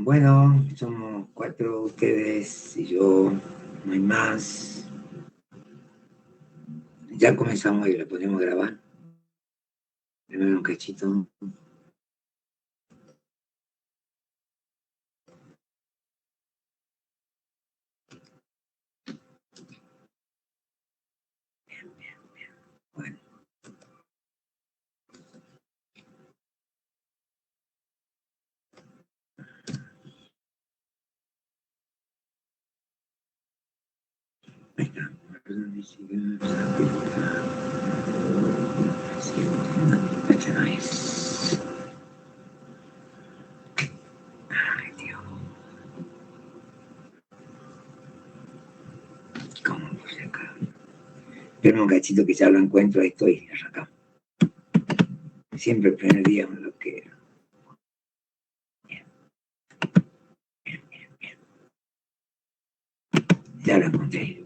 Bueno, somos 4 ustedes y yo, no hay más. Ya comenzamos y la podemos grabar. Primero un cachito. Bueno. Ahí está. Ay, Dios. ¿Cómo voy acá? Espera un cachito que ya lo encuentro, ahí estoy, acá. Siempre el primer día me lo que. Bien, bien, bien, bien. Ya lo encontré.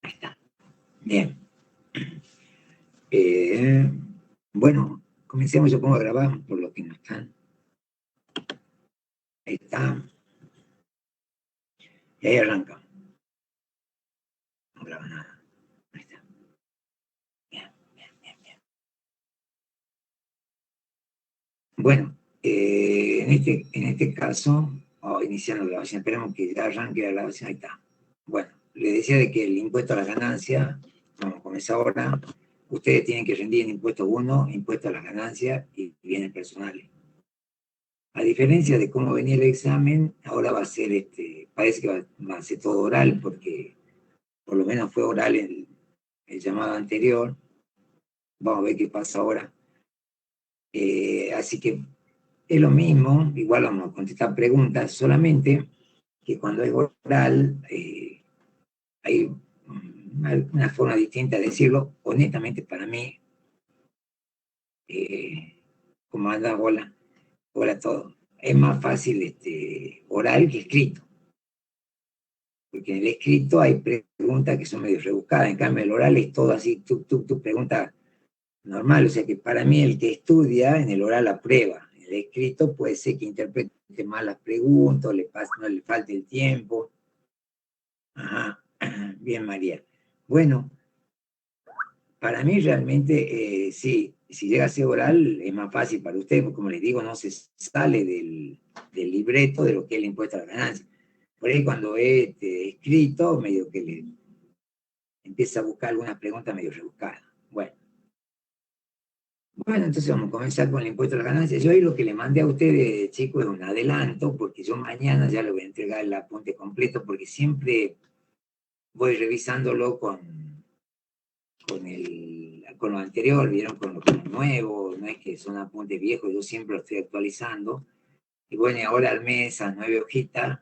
Ahí está. Bien. Eh, bueno, comencemos, yo pongo a grabar por lo que no están. Ahí está. Y ahí arranca. No graba nada. Ahí está. Bien, bien, bien, bien. Bueno, en este caso, iniciando la grabación, esperemos que ya arranque la grabación. Ahí está. Bueno, le decía de que el impuesto a la ganancia, vamos a comenzar ahora. Ustedes tienen que rendir en impuesto 1, impuesto a las ganancias y bienes personales. A diferencia de cómo venía el examen, ahora va a ser, parece que va a ser todo oral, porque por lo menos fue oral el llamado anterior. Vamos a ver qué pasa ahora. Así que es lo mismo, igual vamos a contestar preguntas, solamente que cuando es oral hay una forma distinta de decirlo. Honestamente, para mí, como anda, hola, hola a todos, es más fácil oral que escrito, porque en el escrito hay preguntas que son medio rebuscadas, en cambio el oral es todo así, tu pregunta normal, o sea que para mí el que estudia en el oral aprueba, en el escrito puede ser que interprete mal las preguntas, no le falte el tiempo. Ajá, bien María. Bueno, para mí realmente sí, si llega a ser oral es más fácil para usted, porque como les digo, no se sale del libreto de lo que es el impuesto a la ganancia. Por ahí cuando es escrito, medio que le empieza a buscar algunas preguntas medio rebuscadas. Bueno, entonces vamos a comenzar con el impuesto a la ganancia. Yo ahí lo que le mandé a ustedes, chicos, es un adelanto, porque yo mañana ya le voy a entregar el apunte completo, porque siempre voy revisándolo con lo anterior, vieron, con lo nuevo, no es que son apuntes viejos, yo siempre lo estoy actualizando. Y bueno, y ahora al mes a 9 hojitas,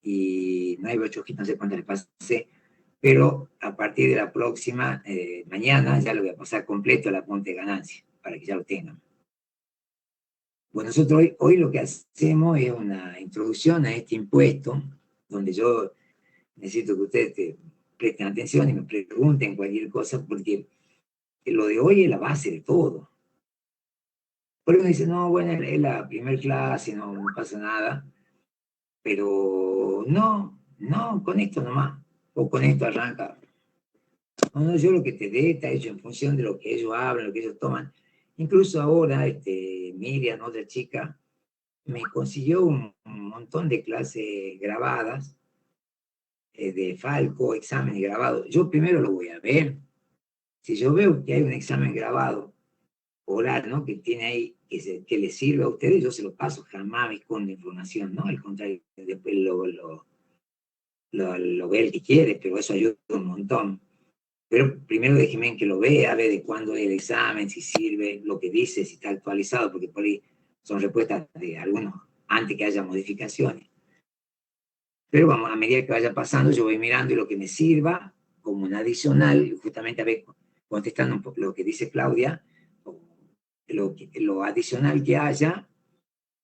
y 9, 8 hojitas, no sé cuántas le pasé, pero a partir de la próxima, mañana, ya lo voy a pasar completo el apunte de ganancia, para que ya lo tengan. Bueno, nosotros hoy lo que hacemos es una introducción a este impuesto, donde yo necesito que ustedes presten atención y me pregunten cualquier cosa, porque lo de hoy es la base de todo. Por uno dice, no, bueno, es la primera clase, no pasa nada, pero no, con esto nomás, o con esto arranca. No, yo lo que te dé está hecho en función de lo que ellos hablan, lo que ellos toman. Incluso ahora, Miriam, otra chica, me consiguió un montón de clases grabadas, de Falco, exámenes grabados. Yo primero lo voy a ver. Si yo veo que hay un examen grabado oral, ¿no? Que tiene ahí, que le sirve a ustedes, yo se lo paso, jamás me escondo información, ¿no? Al contrario, después lo ve el que quiere, pero eso ayuda un montón. Pero primero déjeme que lo vea, ve de cuándo es el examen, si sirve, lo que dice, si está actualizado, porque por ahí son respuestas de algunos antes que haya modificaciones. Pero vamos, a medida que vaya pasando, yo voy mirando y lo que me sirva como un adicional, justamente a ver, contestando un poco lo que dice Claudia, lo adicional que haya,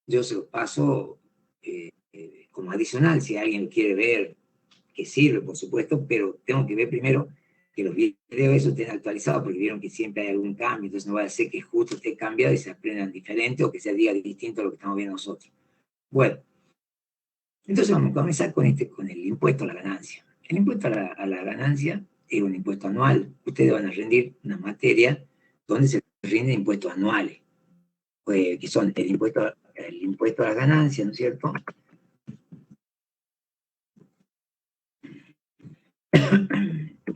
yo se lo paso como adicional, si alguien lo quiere ver, que sirve, por supuesto, pero tengo que ver primero que los videos esos estén actualizados, porque vieron que siempre hay algún cambio, entonces no va a ser que justo esté cambiado y se aprendan diferente o que se diga distinto a lo que estamos viendo nosotros. Bueno, entonces vamos a comenzar con el impuesto a la ganancia. El impuesto a la ganancia es un impuesto anual. Ustedes van a rendir una materia donde se rinden impuestos anuales, que son el impuesto a la ganancia, ¿no es cierto?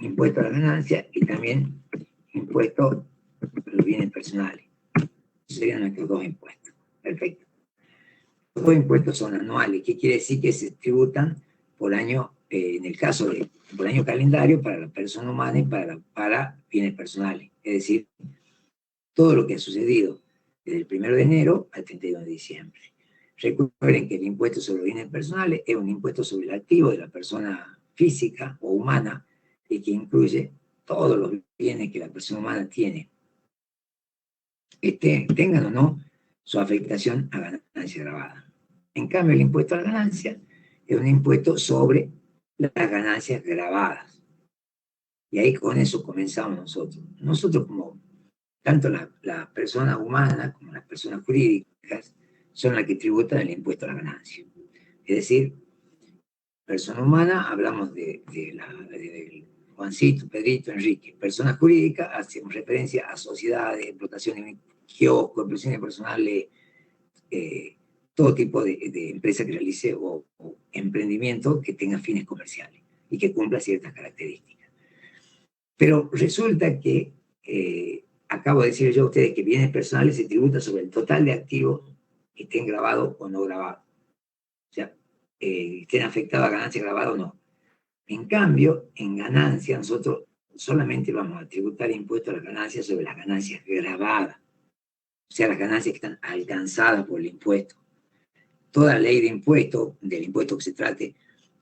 Impuesto a la ganancia y también impuesto a los bienes personales. Serían nuestros dos impuestos. Perfecto. Los dos impuestos son anuales. ¿Qué quiere decir? Que se tributan por año, en el caso de por año calendario para la persona humana y para bienes personales. Es decir, todo lo que ha sucedido desde el 1 de enero al 31 de diciembre. Recuerden que el impuesto sobre los bienes personales es un impuesto sobre el activo de la persona física o humana y que incluye todos los bienes que la persona humana tiene, tengan o no su afectación a ganancia grabada. En cambio, el impuesto a la ganancia es un impuesto sobre las ganancias grabadas. Y ahí con eso comenzamos nosotros. Nosotros como tanto la persona humana como las personas jurídicas son las que tributan el impuesto a la ganancia. Es decir, persona humana, hablamos de Juancito, Pedrito, Enrique. Persona jurídica, hacemos referencia a sociedades, explotaciones, kioscos, explotaciones personales, todo tipo de empresa que realice o emprendimiento que tenga fines comerciales y que cumpla ciertas características. Pero resulta que, acabo de decir yo a ustedes que bienes personales se tributan sobre el total de activos que estén grabados o no grabados. O sea, estén afectados a ganancia grabada o no. En cambio, en ganancia, nosotros solamente vamos a tributar impuestos a las ganancias sobre las ganancias grabadas. O sea, las ganancias que están alcanzadas por el impuesto. Toda ley de impuesto, del impuesto que se trate,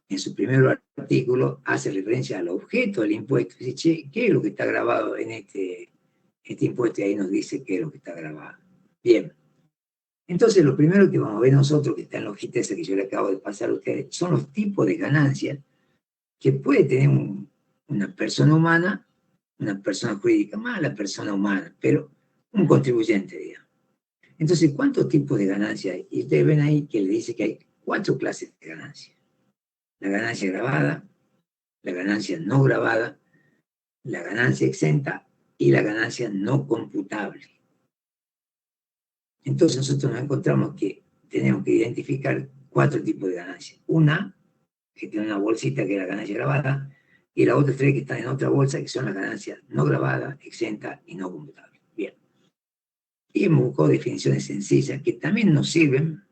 en su primer artículo hace referencia al objeto del impuesto. Dice, che, ¿qué es lo que está grabado en este impuesto? Y ahí nos dice qué es lo que está grabado. Bien. Entonces, lo primero que vamos a ver nosotros, que está en la hojita esa que yo le acabo de pasar a ustedes, son los tipos de ganancias que puede tener una persona humana, una persona jurídica, más la persona humana, pero un contribuyente, digamos. Entonces, ¿cuántos tipos de ganancias hay? Y ustedes ven ahí que le dice que hay 4 clases de ganancias. La ganancia grabada, la ganancia no grabada, la ganancia exenta y la ganancia no computable. Entonces nosotros nos encontramos que tenemos que identificar 4 tipos de ganancias. Una, que tiene una bolsita que es la ganancia grabada, y las otras 3 que están en otra bolsa, que son las ganancias no grabadas, exenta y no computables. Bien. Y hemos buscado definiciones sencillas que también nos sirven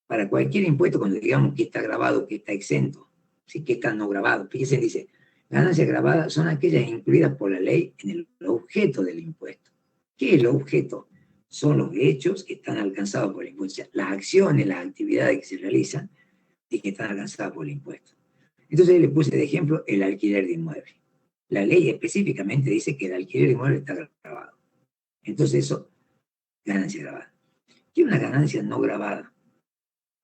para cualquier impuesto cuando digamos que está grabado, que está exento, ¿sí? Que está no grabado. Fíjense, dice, ganancias grabadas son aquellas incluidas por la ley en el objeto del impuesto. ¿Qué es el objeto? Son los hechos que están alcanzados por el impuesto, o sea, las acciones, las actividades que se realizan y que están alcanzadas por el impuesto. Entonces le puse de ejemplo el alquiler de inmuebles. La ley específicamente dice que el alquiler de inmuebles está grabado. Entonces eso, ganancia grabada. ¿Qué es una ganancia no grabada?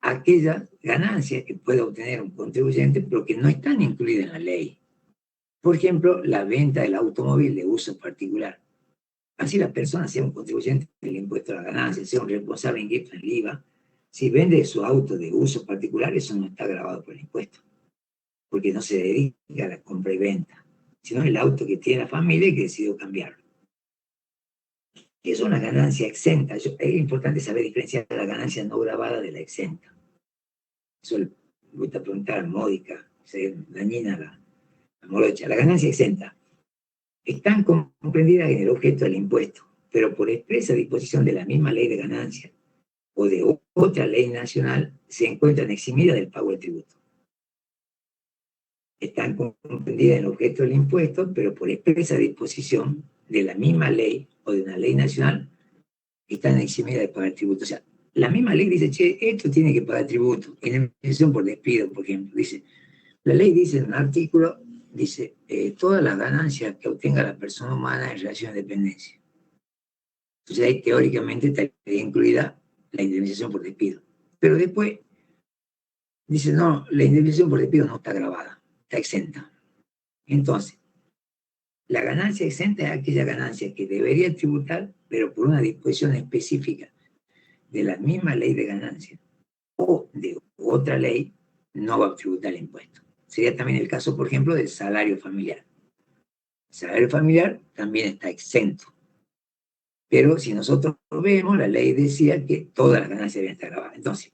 Aquellas ganancias que puede obtener un contribuyente, pero que no están incluidas en la ley. Por ejemplo, la venta del automóvil de uso particular. Así la persona sea un contribuyente del impuesto a la ganancia, sea un responsable indirecto en el IVA, si vende su auto de uso particular, eso no está grabado por el impuesto, porque no se dedica a la compra y venta, sino el auto que tiene la familia y que decidió cambiarlo. Es una ganancia exenta. Es importante saber diferenciar la ganancia no grabada de la exenta. Eso le voy a preguntar a Módica, se dañina la morocha. La ganancia exenta están comprendidas en el objeto del impuesto, pero por expresa disposición de la misma ley de ganancia o de otra ley nacional, se encuentran eximidas del pago del tributo. están comprendidas en el objeto del impuesto, pero por expresa disposición de la misma ley o de una ley nacional, están eximidas de pagar tributo. O sea, la misma ley dice, che, esto tiene que pagar tributo. Indemnización por despido, por ejemplo. Dice, la ley dice en un artículo, dice, todas las ganancias que obtenga la persona humana en relación de dependencia. Entonces ahí teóricamente estaría incluida la indemnización por despido. Pero después dice, no, la indemnización por despido no está grabada, está exenta. Entonces, la ganancia exenta es aquella ganancia que debería tributar, pero por una disposición específica de la misma ley de ganancia o de otra ley, no va a tributar el impuesto. Sería también el caso, por ejemplo, del salario familiar. El salario familiar también está exento. Pero si nosotros vemos, la ley decía que todas las ganancias deben estar grabadas. Entonces,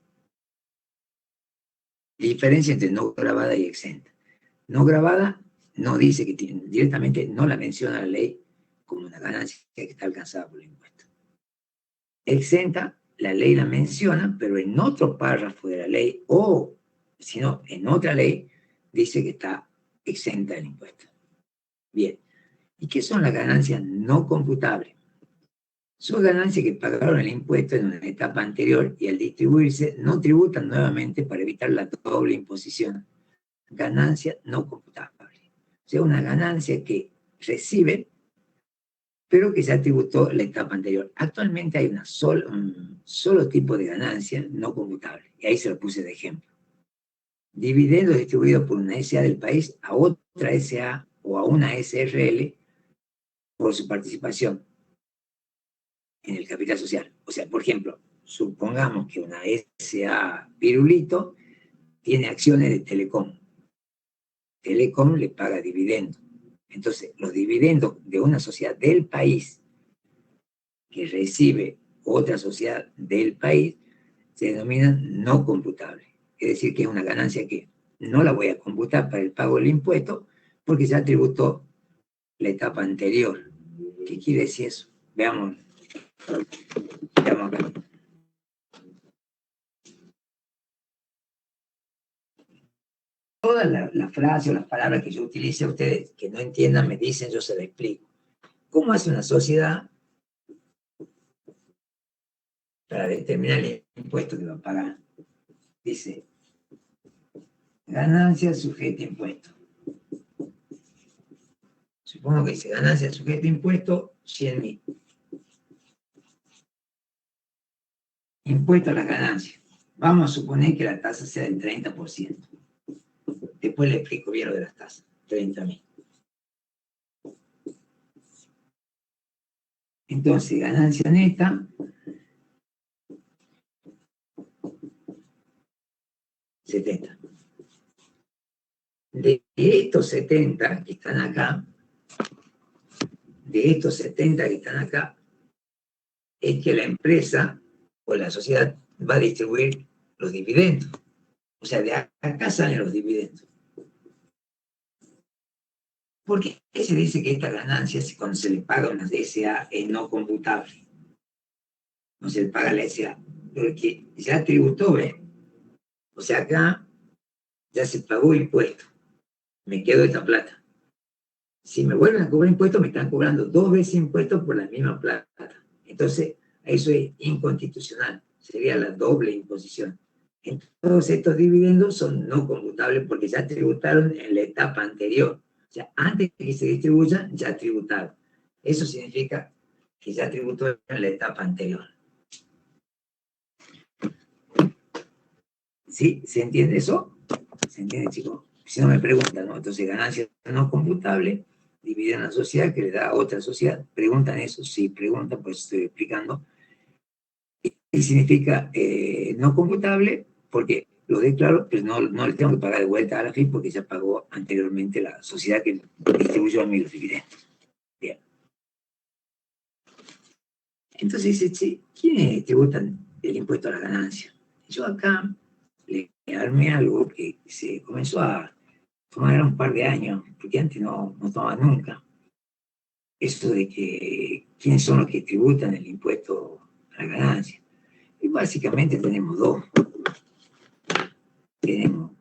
la diferencia entre no grabada y exenta. No grabada no dice que tiene, directamente no la menciona la ley como una ganancia que está alcanzada por el impuesto. Exenta, la ley la menciona, pero en otro párrafo de la ley, o si no, en otra ley, dice que está exenta del impuesto. Bien, ¿y qué son las ganancias no computables? Son ganancias que pagaron el impuesto en una etapa anterior y al distribuirse no tributan nuevamente para evitar la doble imposición. Ganancia no computable. O sea, una ganancia que recibe, pero que ya tributó la etapa anterior. Actualmente hay un solo tipo de ganancia no computable, y ahí se lo puse de ejemplo. Dividendos distribuidos por una SA del país a otra SA o a una SRL por su participación en el capital social. O sea, por ejemplo, supongamos que una SA Pirulito tiene acciones de Telecom. Telecom le paga dividendos. Entonces, los dividendos de una sociedad del país que recibe otra sociedad del país se denominan no computables. Es decir, que es una ganancia que no la voy a computar para el pago del impuesto porque ya tributó la etapa anterior. ¿Qué quiere decir eso? Veamos acá. Todas las frases o las palabras que yo utilice, ustedes que no entiendan me dicen, yo se las explico. ¿Cómo hace una sociedad para determinar el impuesto que va a pagar? Dice, ganancia sujeta a impuesto. Supongo que dice ganancia sujeta a impuesto, 100.000. Impuesto a las ganancias. Vamos a suponer que la tasa sea del 30%. Después le explico bien lo de las tasas. 30.000. Entonces, ganancia neta, 70. De estos 70 que están acá, es que la empresa o la sociedad va a distribuir los dividendos. O sea, de acá salen los dividendos. ¿Por qué se dice que esta ganancia, cuando se le paga a una SA, es no computable? No se le paga a la SA, porque ya tributó, ¿ves? O sea, acá ya se pagó impuesto. Me quedo esta plata. Si me vuelven a cobrar impuestos, me están cobrando 2 veces impuestos por la misma plata. Entonces, eso es inconstitucional. Sería la doble imposición. Todos estos dividendos son no computables porque ya tributaron en la etapa anterior. O sea, antes de que se distribuyan, ya tributaron. Eso significa que ya tributó en la etapa anterior. ¿Sí? ¿Se entiende eso? ¿Se entiende, chicos? Si no me preguntan, ¿no? Entonces, ganancia no computable, dividen la sociedad que le da a otra sociedad. ¿Preguntan eso? Sí, preguntan, pues estoy explicando. Y significa no computable porque lo declaro, pues no le tengo que pagar de vuelta a la FIP porque ya pagó anteriormente la sociedad que distribuyó a mí los dividendos. Bien. Entonces dice, sí, ¿quiénes tributan el impuesto a la ganancia? Yo acá le armé algo que se comenzó a tomar un par de años, porque antes no tomaba nunca. Eso de que quiénes son los que tributan el impuesto a la ganancia. Y básicamente tenemos dos. Tenemos,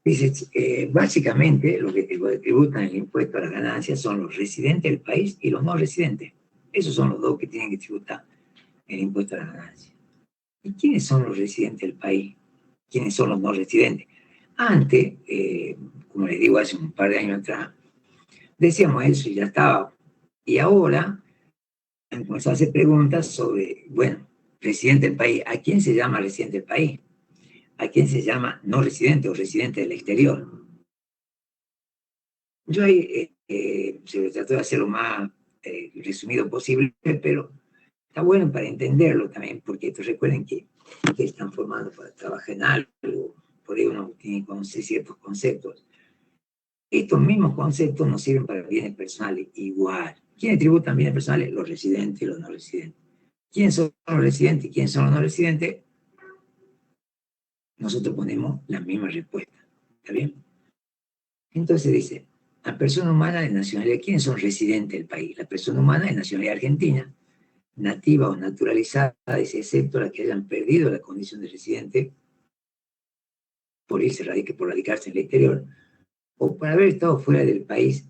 Dice, básicamente lo que tributan el impuesto a las ganancias son los residentes del país y los no residentes. Esos son los dos que tienen que tributar el impuesto a las ganancias. ¿Y quiénes son los residentes del país? ¿Quiénes son los no residentes? Antes, como les digo, hace un par de años atrás, decíamos eso y ya estaba. Y ahora empezó a hacer preguntas sobre, bueno, residente del país. ¿A quién se llama residente del país? ¿A quién se llama no residente o residente del exterior? Yo ahí se trató de hacer lo más resumido posible, pero está bueno para entenderlo también, porque recuerden que están formando para trabajar en algo, por ahí uno tiene que conocer ciertos conceptos. Estos mismos conceptos nos sirven para bienes personales igual. ¿Quiénes tributan bienes personales? Los residentes y los no residentes. ¿Quiénes son los residentes y quiénes son los no residentes? Nosotros ponemos la misma respuesta. ¿Está bien? Entonces dice, la persona humana de nacionalidad, ¿quiénes son residentes del país? La persona humana de nacionalidad argentina, nativa o naturalizada, dice, excepto las que hayan perdido la condición de residente por radicarse en el exterior, o por haber estado fuera del país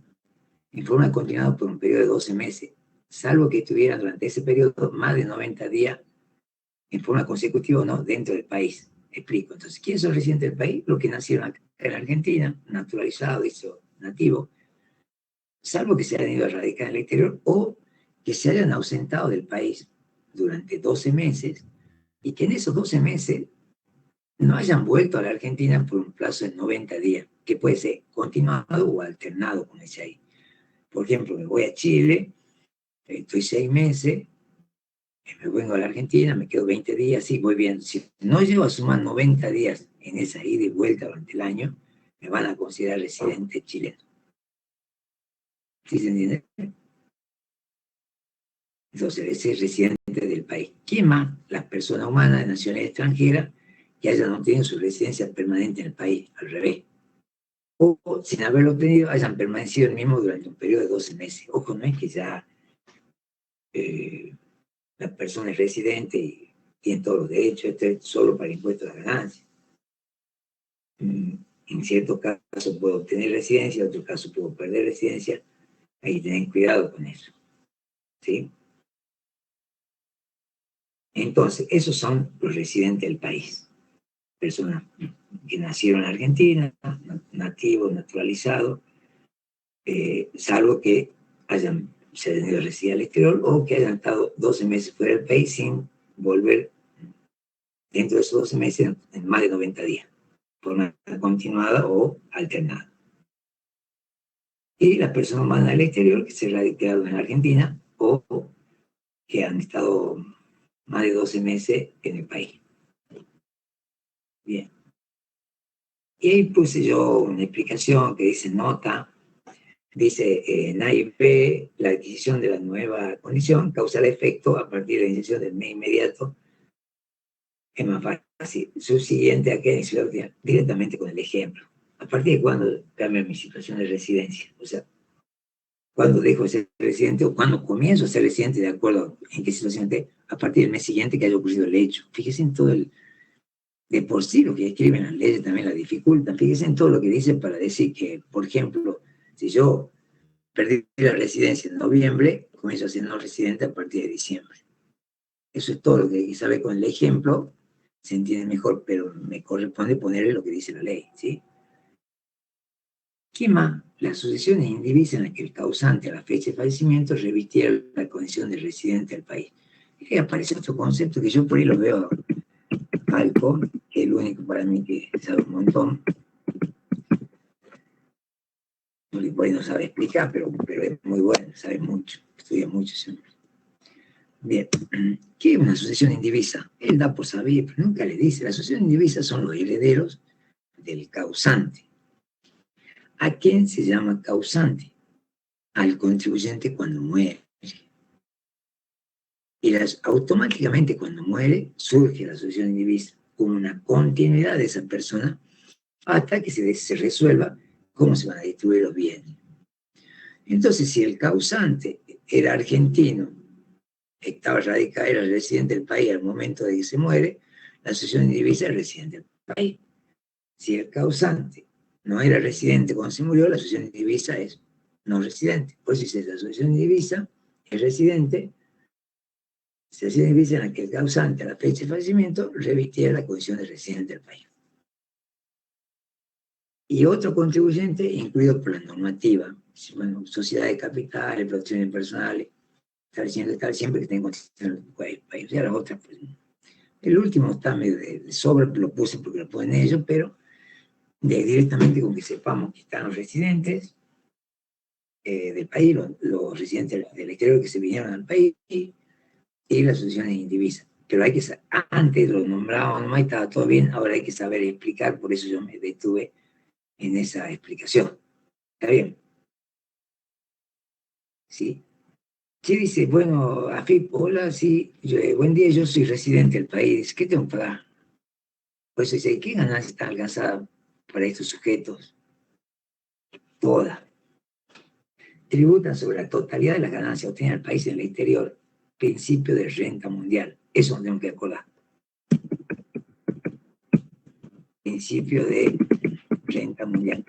en forma continuada por un periodo de 12 meses, salvo que estuvieran durante ese periodo más de 90 días en forma consecutiva o no dentro del país. Explico. Entonces, ¿quiénes son residentes del país? Los que nacieron acá en Argentina, naturalizados, nativos, salvo que se hayan ido a radicar en el exterior o que se hayan ausentado del país durante 12 meses y que en esos 12 meses no hayan vuelto a la Argentina por un plazo de 90 días, que puede ser continuado o alternado, como dice ahí. Por ejemplo, me voy a Chile, estoy 6 meses, me vengo a la Argentina, me quedo 20 días, sí, voy bien. Si no llego a sumar 90 días en esa ida y vuelta durante el año, me van a considerar residente chileno. ¿Sí se entiende? Entonces, ese es residente del país. ¿Quién más? Las personas humanas de nacionalidad extranjera que hayan obtenido su residencia permanente en el país, al revés. O, sin haberlo obtenido, hayan permanecido el mismo durante un periodo de 12 meses. Ojo, no es que ya la persona es residente y tiene todos los derechos, esto es solo para el impuesto a la ganancia. En ciertos casos puedo obtener residencia, en otros casos puedo perder residencia. Ahí tienen cuidado con eso. ¿Sí? Entonces, esos son los residentes del país. Personas que nacieron en Argentina, nativos, naturalizados, salvo que se hayan ido a residir al exterior o que hayan estado 12 meses fuera del país sin volver dentro de esos 12 meses en más de 90 días, por una continuada o alternada. Y las personas humanas del exterior que se radicaron en Argentina o que han estado más de 12 meses en el país. Bien. Y ahí puse yo una explicación que dice nota, dice en A y B, la adquisición de la nueva condición causará efecto a partir de la iniciación del mes inmediato. Es más fácil. Subsiguiente a que directamente con el ejemplo. ¿A partir de cuándo cambia mi situación de residencia? O sea, ¿cuándo dejo de ser residente o cuándo comienzo a ser residente de acuerdo en qué situación esté? A partir del mes siguiente que haya ocurrido el hecho. Fíjese en todo el... De por sí lo que escriben las leyes también la dificultan. Fíjese en todo lo que dicen para decir que, por ejemplo, si yo perdí la residencia en noviembre, comienzo a ser no residente a partir de diciembre. Eso es todo lo que hay que saber con el ejemplo, se entiende mejor, pero me corresponde ponerle lo que dice la ley, ¿sí? ¿Qué más? Las sucesiones indivisas en las que el causante a la fecha de fallecimiento revistiera la condición de residente del país. Y aparece otro concepto que yo por ahí lo veo falco, que es el único para mí que sabe un montón. Por ahí no sabe explicar, pero es muy bueno, sabe mucho, estudia mucho siempre. Bien, ¿qué es una sucesión indivisa? Él da por saber, pero nunca le dice. La sucesión indivisa son los herederos del causante. ¿A quién se llama causante? Al contribuyente cuando muere. Y automáticamente cuando muere surge la sucesión indivisa como una continuidad de esa persona hasta que se resuelva cómo se van a distribuir los bienes. Entonces, si el causante era argentino, estaba radicado, era residente del país al momento de que se muere, la sucesión indivisa es residente del país. Si el causante no era residente cuando se murió, la asociación indivisa es no residente. Por eso dice, la asociación indivisa es residente, se hacía indivisa en la que el causante a la fecha de fallecimiento revistía la condición de residente del país. Y otro contribuyente incluido por la normativa, bueno, sociedad de capitales, protecciones personales, estableciendo que tal siempre que esté en condición del país. Ya las otras, pues, el último está medio de sobre, lo puse porque lo ponen ellos, pero directamente con que sepamos que están los residentes del país, los residentes del exterior que se vinieron al país y las asociaciones indivisas. Pero hay que antes lo nombraban nomás y estaba todo bien, ahora hay que saber explicar, por eso yo me detuve en esa explicación. ¿Está bien? ¿Sí? Sí, dice, bueno, Afip, hola, sí, buen día, yo soy residente del país, ¿qué tengo que pagar? Por eso dice, ¿qué ganancias están alcanzadas para estos sujetos? Todas. Tributan sobre la totalidad de las ganancias obtenidas en el país y en el exterior. Principio de renta mundial. Eso no tengo que acordar. Principio de renta mundial.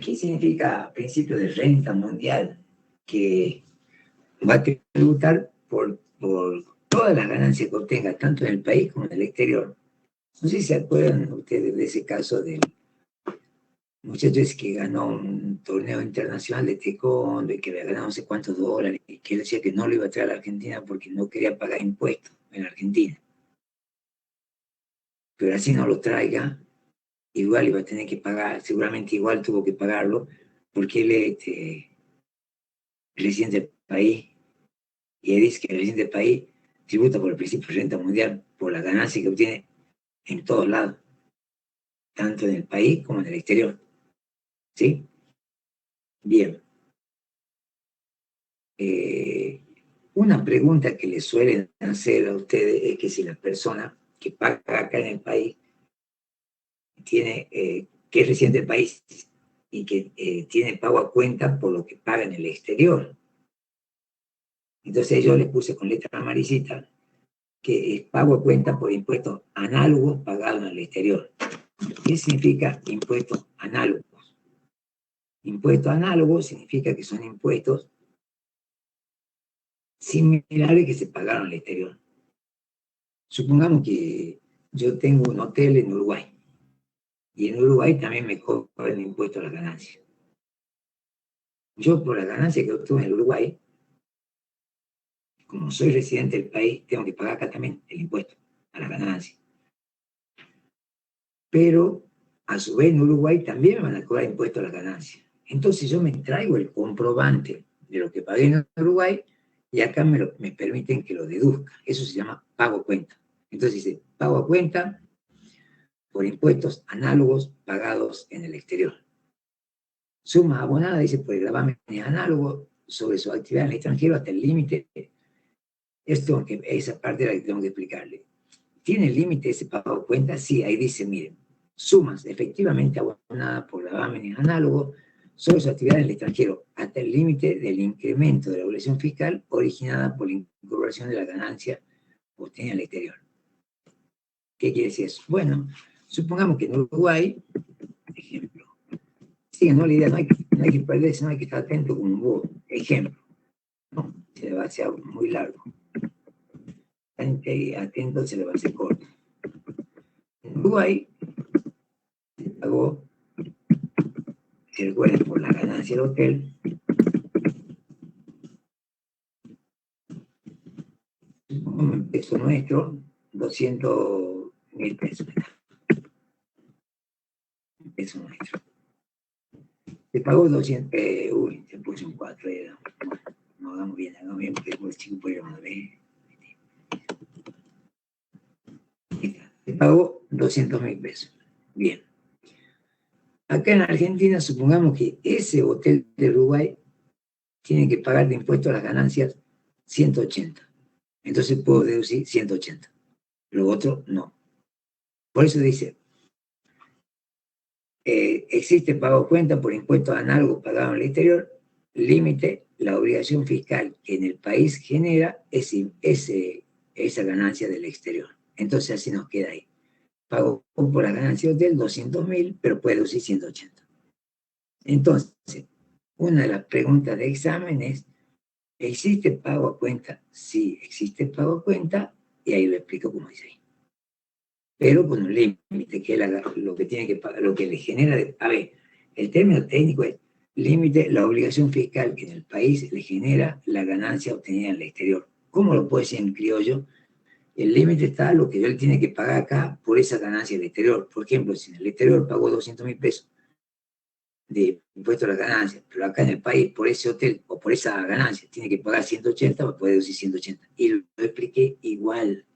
¿Qué significa principio de renta mundial? Que va a tributar por todas las ganancias que obtenga, tanto en el país como en el exterior. No sé si se acuerdan ustedes de ese caso del muchacho que ganó un torneo internacional de taekwondo y que había ganado no sé cuántos dólares y que él decía que no lo iba a traer a la Argentina porque no quería pagar impuestos en la Argentina. Pero así no lo traiga, igual iba a tener que pagar, seguramente igual tuvo que pagarlo porque él es residente del país y él dice que el residente del país tributa por el principio de renta mundial, por la ganancia que obtiene en todos lados, tanto en el país como en el exterior. ¿Sí? Bien. Una pregunta que les suelen hacer a ustedes es que si la persona que paga acá en el país tiene, que es residente del país y que tiene pago a cuenta por lo que paga en el exterior. Entonces yo les puse con letra amarillita que es pago a cuenta por impuestos análogos pagados en el exterior. ¿Qué significa impuestos análogos? Impuestos análogos significa que son impuestos similares que se pagaron al exterior. Supongamos que yo tengo un hotel en Uruguay y en Uruguay también me cobran impuesto a las ganancias. Yo por la ganancia que obtuve en Uruguay, como soy residente del país, tengo que pagar acá también el impuesto a las ganancias. Pero a su vez en Uruguay también me van a cobrar impuesto a las ganancias. Entonces yo me traigo el comprobante de lo que pagué en Uruguay y acá me permiten que lo deduzca. Eso se llama pago a cuenta. Entonces dice, pago a cuenta por impuestos análogos pagados en el exterior. Suma abonada, dice, por el gravamen análogo sobre su actividad en el extranjero hasta el límite. Esa parte es la que tengo que explicarle. ¿Tiene límite ese pago a cuenta? Sí, ahí dice, miren, sumas efectivamente abonadas por gravamen análogo sobre su actividad en el extranjero hasta el límite del incremento de la obligación fiscal originada por la incorporación de la ganancia obtenida en el exterior. ¿Qué quiere decir eso? Bueno, supongamos que en Uruguay, ejemplo, sí, no la idea, no hay que perderse, no hay que estar atento como un búho. Ejemplo, no, se le va a hacer muy largo. Atento, se le va a hacer corto. En Uruguay se pagó, se recuerden, por la ganancia del hotel, un peso nuestro, 200.000 pesos. Un peso nuestro. Se pagó 200, se puso un 4, no hagamos bien, porque después el chico puede ir a ver. Se pagó 200.000 pesos. Bien. Acá en Argentina, supongamos que ese hotel de Uruguay tiene que pagar de impuestos a las ganancias 180. Entonces puedo deducir 180. Lo otro, no. Por eso dice, existe pago cuenta por impuestos análogos pagados en el exterior, límite, la obligación fiscal que en el país genera esa ganancia del exterior. Entonces así nos queda ahí. Pago por las ganancias del 200.000, pero puede deducir 180. Entonces, una de las preguntas de examen es, ¿existe pago a cuenta? Sí, existe pago a cuenta, y ahí lo explico como dice ahí. Pero con un límite, que es lo que tiene que pagar, lo que le genera. A ver, el término técnico es límite, la obligación fiscal que en el país le genera la ganancia obtenida en el exterior. ¿Cómo lo puede decir en criollo? El límite está lo que él tiene que pagar acá por esa ganancia del exterior. Por ejemplo, si en el exterior pagó 200.000 pesos de impuesto a las ganancias, pero acá en el país, por ese hotel o por esa ganancia, tiene que pagar 180, va a poder deducir 180. Y lo expliqué igual.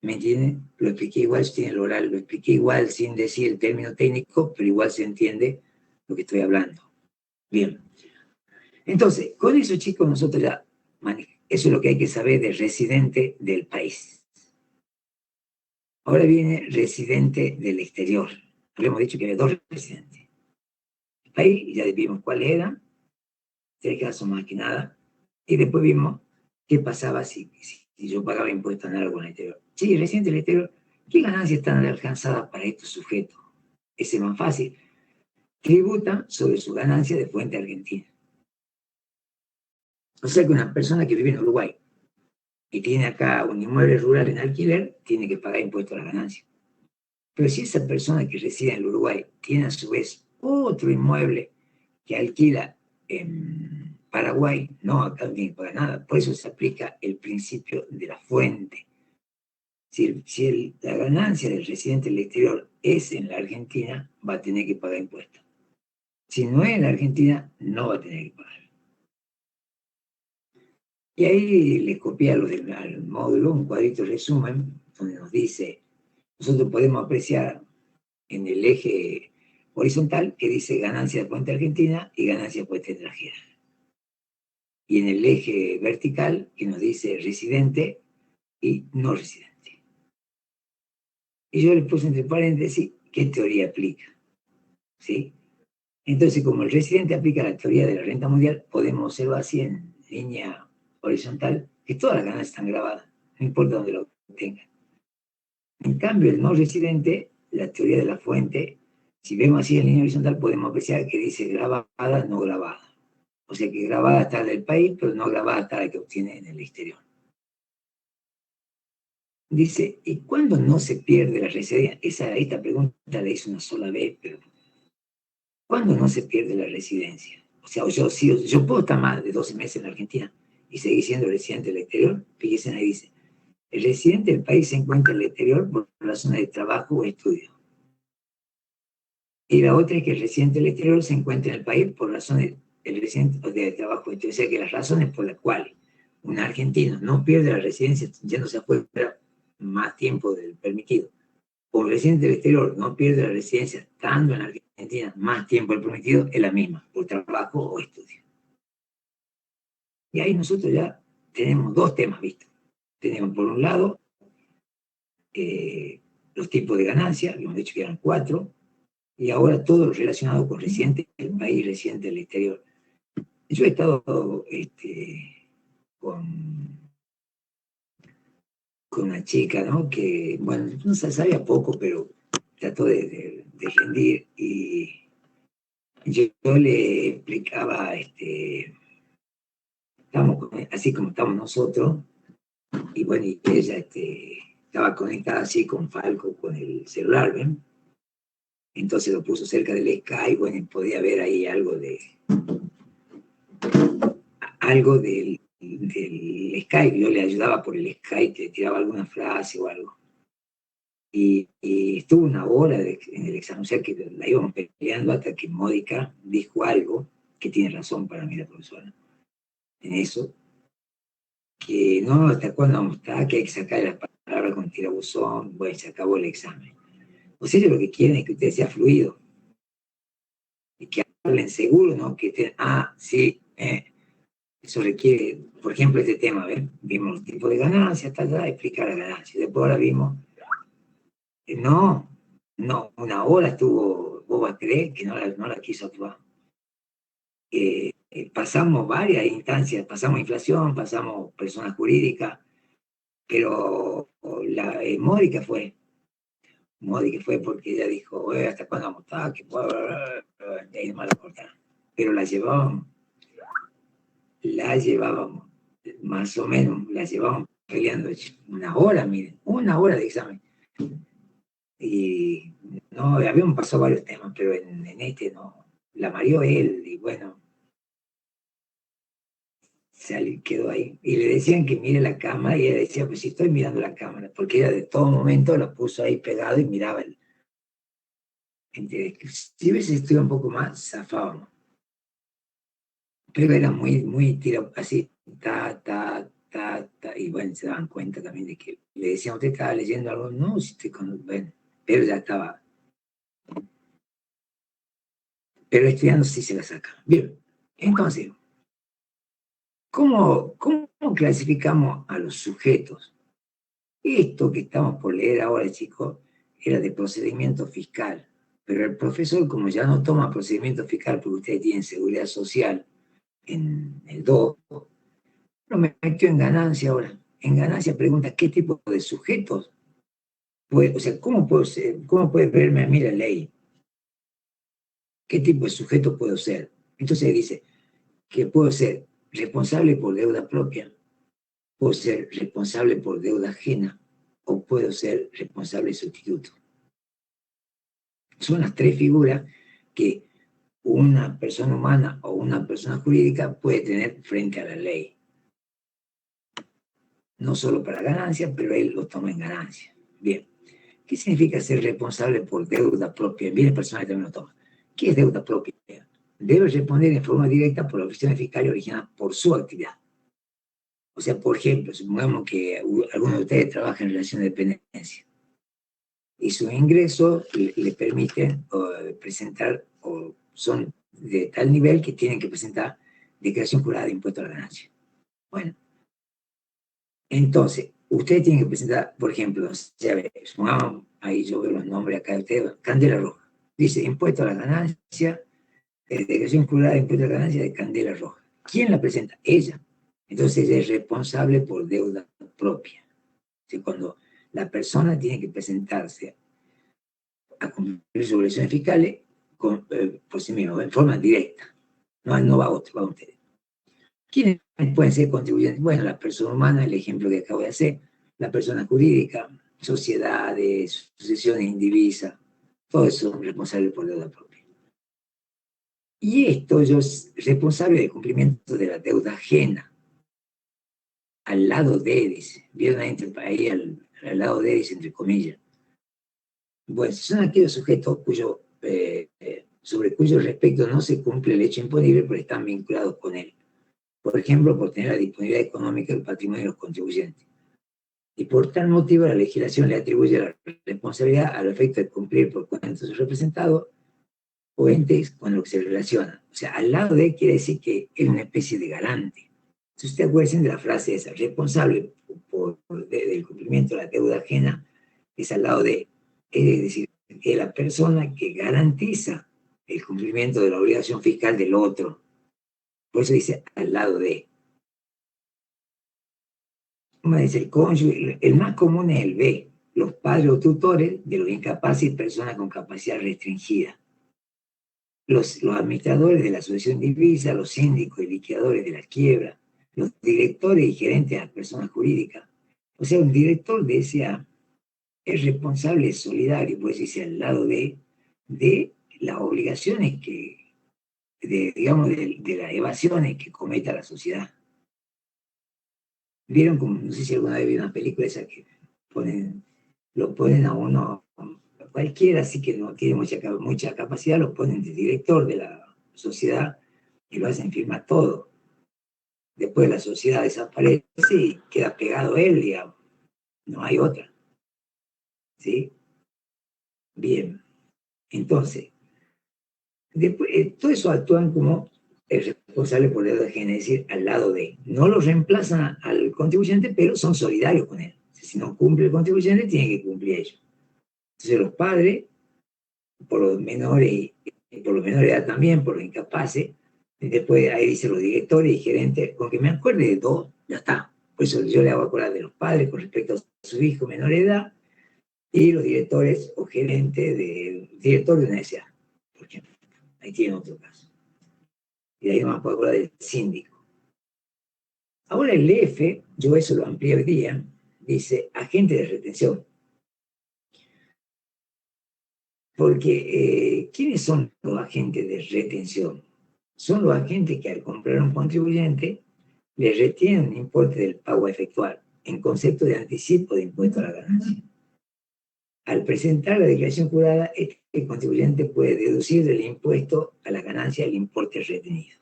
¿Me entienden? Lo expliqué igual sin el oral, lo expliqué igual sin decir el término técnico, pero igual se entiende lo que estoy hablando. Bien. Entonces, con eso, chicos, nosotros ya manejamos. Eso es lo que hay que saber del residente del país. Ahora viene residente del exterior. Habíamos dicho que había dos residentes. El país, ya vimos cuáles eran, 3 casos más que nada, y después vimos qué pasaba si yo pagaba impuestos en algo en el exterior. Sí, residente del exterior, ¿qué ganancias están alcanzadas para estos sujetos? Ese es más fácil. Tributan sobre su ganancia de fuente argentina. O sea que una persona que vive en Uruguay y tiene acá un inmueble rural en alquiler, tiene que pagar impuestos a la ganancia. Pero si esa persona que reside en el Uruguay tiene a su vez otro inmueble que alquila en Paraguay, no, acá no tiene que pagar nada. Por eso se aplica el principio de la fuente. Si la ganancia del residente del exterior es en la Argentina, va a tener que pagar impuestos. Si no es en la Argentina, no va a tener que pagar. Y ahí les copié al módulo un cuadrito resumen donde nos dice, nosotros podemos apreciar en el eje horizontal que dice ganancia de fuente argentina y ganancia de fuente extranjera. Y en el eje vertical que nos dice residente y no residente. Y yo le puse entre paréntesis qué teoría aplica. ¿Sí? Entonces, como el residente aplica la teoría de la renta mundial, podemos observar así en línea horizontal que todas las ganancias están grabadas, no importa dónde lo tengan. En cambio, el no residente, la teoría de la fuente, si vemos así en línea horizontal, podemos apreciar que dice grabada, no grabada. O sea que grabada está del país, pero no grabada está la que obtiene en el exterior. Dice, ¿y cuándo no se pierde la residencia? Esta pregunta la hice una sola vez, pero ¿cuándo no se pierde la residencia? O sea, yo puedo estar más de 12 meses en la Argentina y seguir siendo residente del exterior. Fíjense ahí dice, el residente del país se encuentra en el exterior por razones de trabajo o estudio. Y la otra es que el residente del exterior se encuentra en el país por razones de trabajo o estudio. O sea que las razones por las cuales un argentino no pierde la residencia yéndose afuera más tiempo del permitido, o un residente del exterior no pierde la residencia estando en Argentina más tiempo del permitido, es la misma, por trabajo o estudio. Y ahí nosotros ya tenemos dos temas vistos. Tenemos por un lado los tipos de ganancia, hemos dicho que eran 4, y ahora todo lo relacionado con residente del país, residente del exterior. Yo he estado con una chica, ¿no? Que, bueno, no se sabía poco, pero trató de rendir y yo le explicaba, así como estamos nosotros, y bueno, y ella estaba conectada así con Falco, con el celular, ¿ven? Entonces lo puso cerca del Skype, bueno, y podía ver ahí algo del Skype. Yo le ayudaba por el Skype, le tiraba alguna frase o algo. Y estuvo una hora en el examen, o sea que la íbamos peleando hasta que Mónica dijo algo, que tiene razón para mí la profesora, en eso, que no, hasta cuándo vamos a estar, que hay que sacar las palabras con tirabuzón, bueno, se acabó el examen. O sea, ellos lo que quieren es que usted sea fluido, y que hablen seguro, ¿no? Que estén, sí, eso requiere, por ejemplo, este tema, ¿ven? Vimos los tipos de ganancias, explicar las ganancias. Después ahora vimos, no, No, una hora estuvo, vos vas a creer que no la quiso actuar. Pasamos varias instancias, pasamos inflación, pasamos personas jurídicas, pero Modi que fue porque ella dijo, ¿hasta cuándo vamos a estar? Que ahí nomás la cortaron. Pero la llevábamos, más o menos, la llevábamos peleando una hora, miren, una hora de examen. Y no, habíamos pasado varios temas, pero en este no, la mareó él, y bueno, quedó ahí. Y le decían que mire la cámara, y ella decía, pues sí estoy mirando la cámara, porque ella de todo momento la puso ahí pegado y miraba el. Si hubiese estudiado un poco más, zafábamos. Pero era muy tiro, así, y bueno, se daban cuenta también de que le decían, ¿usted estaba leyendo algo? No, si estoy con, bueno, pero ya estaba. Pero estudiando sí se la saca. Bien, entonces, ¿cómo clasificamos a los sujetos? Esto que estamos por leer ahora, chicos, era de procedimiento fiscal. Pero el profesor, como ya no toma procedimiento fiscal porque ustedes tienen seguridad social en el 2, lo metió en ganancia ahora. En ganancia pregunta qué tipo de sujetos puede, o sea, cómo puede verme a mí la ley. ¿Qué tipo de sujeto puedo ser? Entonces dice que puedo ser responsable por deuda propia, puedo ser responsable por deuda ajena o puedo ser responsable sustituto. Son las tres figuras que una persona humana o una persona jurídica puede tener frente a la ley. No solo para ganancia, pero él lo toma en ganancia. Bien. ¿Qué significa ser responsable por deuda propia? En bienes personales también lo toma. ¿Qué es deuda propia? Debe responder en forma directa por la obligación fiscal originada por su actividad. O sea, por ejemplo, supongamos que alguno de ustedes trabaja en relación de dependencia y sus ingresos le permiten presentar, o son de tal nivel que tienen que presentar declaración jurada de impuesto a la ganancia. Bueno, entonces, ustedes tienen que presentar, por ejemplo, supongamos, ahí yo veo los nombres acá de ustedes, Candela Roja. Dice, impuesto a la ganancia, declaración jurada de impuesto a la ganancia de Candela Roja. ¿Quién la presenta? Ella. Entonces ella es responsable por deuda propia. O sea, cuando la persona tiene que presentarse a cumplir sus obligaciones fiscales por sí mismo, en forma directa. No va a otro, va a ustedes. ¿Quiénes pueden ser contribuyentes? Bueno, la persona humana, el ejemplo que acabo de hacer, la persona jurídica, sociedades, sucesiones indivisas, todo eso son responsables por deuda propia. Y esto yo es responsable del cumplimiento de la deuda ajena. Al lado de, dice, vieron ahí al lado de, dice, entre comillas. Bueno, son aquellos sujetos sobre cuyo respecto no se cumple el hecho imponible, pero están vinculados con él. Por ejemplo, por tener la disponibilidad económica del patrimonio de los contribuyentes. Y por tal motivo la legislación le atribuye la responsabilidad al efecto de cumplir por cuenta de sus representados o entes con los que se relaciona. O sea, al lado de quiere decir que es una especie de garante. Si ustedes acuerdan de la frase esa, responsable del cumplimiento de la deuda ajena, es al lado de, es decir, es la persona que garantiza el cumplimiento de la obligación fiscal del otro. Por eso dice al lado de. Como dice el cónyuge, el más común es el B, los padres o tutores de los incapaces y personas con capacidad restringida. Los administradores de la asociación divisa, los síndicos y liquidadores de la quiebra, los directores y gerentes de las personas jurídicas. O sea, un director de SA es responsable solidario, pues dice al lado de las obligaciones digamos, de las evasiones que cometa la sociedad. Vieron como, no sé si alguna vez vieron una película esa que lo ponen a uno, cualquiera, así que no tiene mucha capacidad, lo ponen de director de la sociedad y lo hacen firmar todo. Después la sociedad desaparece y queda pegado él, digamos. No hay otra. ¿Sí? Bien. Entonces, después, todo eso actúan como el responsable por deuda ajena, es decir, al lado de. No lo reemplazan al contribuyente, pero son solidarios con él. Si no cumple el contribuyente, tiene que cumplir ellos. Entonces los padres por los menores y por los menores de edad también, por los incapaces. Y después ahí dice los directores y gerentes, con que me acuerde de dos, ya está. Por eso yo le hago acordar de los padres con respecto a su hijo menor de edad y los directores o gerentes director de una SA, por ejemplo. Ahí tiene otro caso. Y de ahí no me puedo acordar del síndico. Ahora el F, yo eso lo amplié hoy día, dice agente de retención. Porque, ¿quiénes son los agentes de retención? Son los agentes que al comprar un contribuyente le retienen un importe del pago a efectuar en concepto de anticipo de impuesto a la ganancia. Al presentar la declaración jurada, el contribuyente puede deducir del impuesto a la ganancia el importe retenido.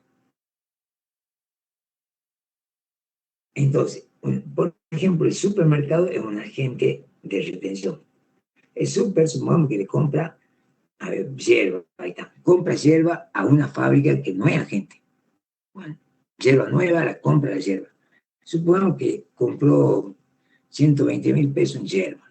Entonces, por ejemplo, el supermercado es un agente de retención. El super, supongamos que le compra, a ver, hierba, ahí está, compra hierba a una fábrica que no es agente. Bueno, hierba nueva, la compra la hierba. Supongamos que compró 120.000 pesos en hierba.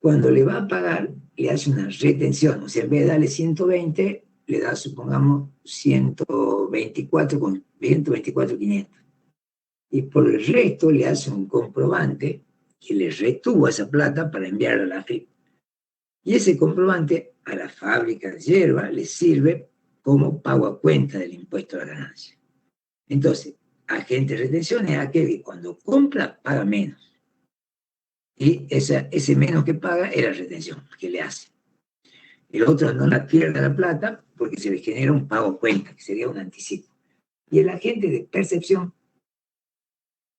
Cuando le va a pagar, le hace una retención, o sea, en vez de darle 120, le da, supongamos, 124.500. Y por el resto le hace un comprobante que le retuvo esa plata para enviarla a la AFIP. Y ese comprobante a la fábrica de hierba le sirve como pago a cuenta del impuesto a la ganancia. Entonces, agente de retención es aquel que cuando compra paga menos. Y ese menos que paga es la retención que le hace. El otro no la pierde la plata porque se le genera un pago a cuenta, que sería un anticipo. Y el agente de percepción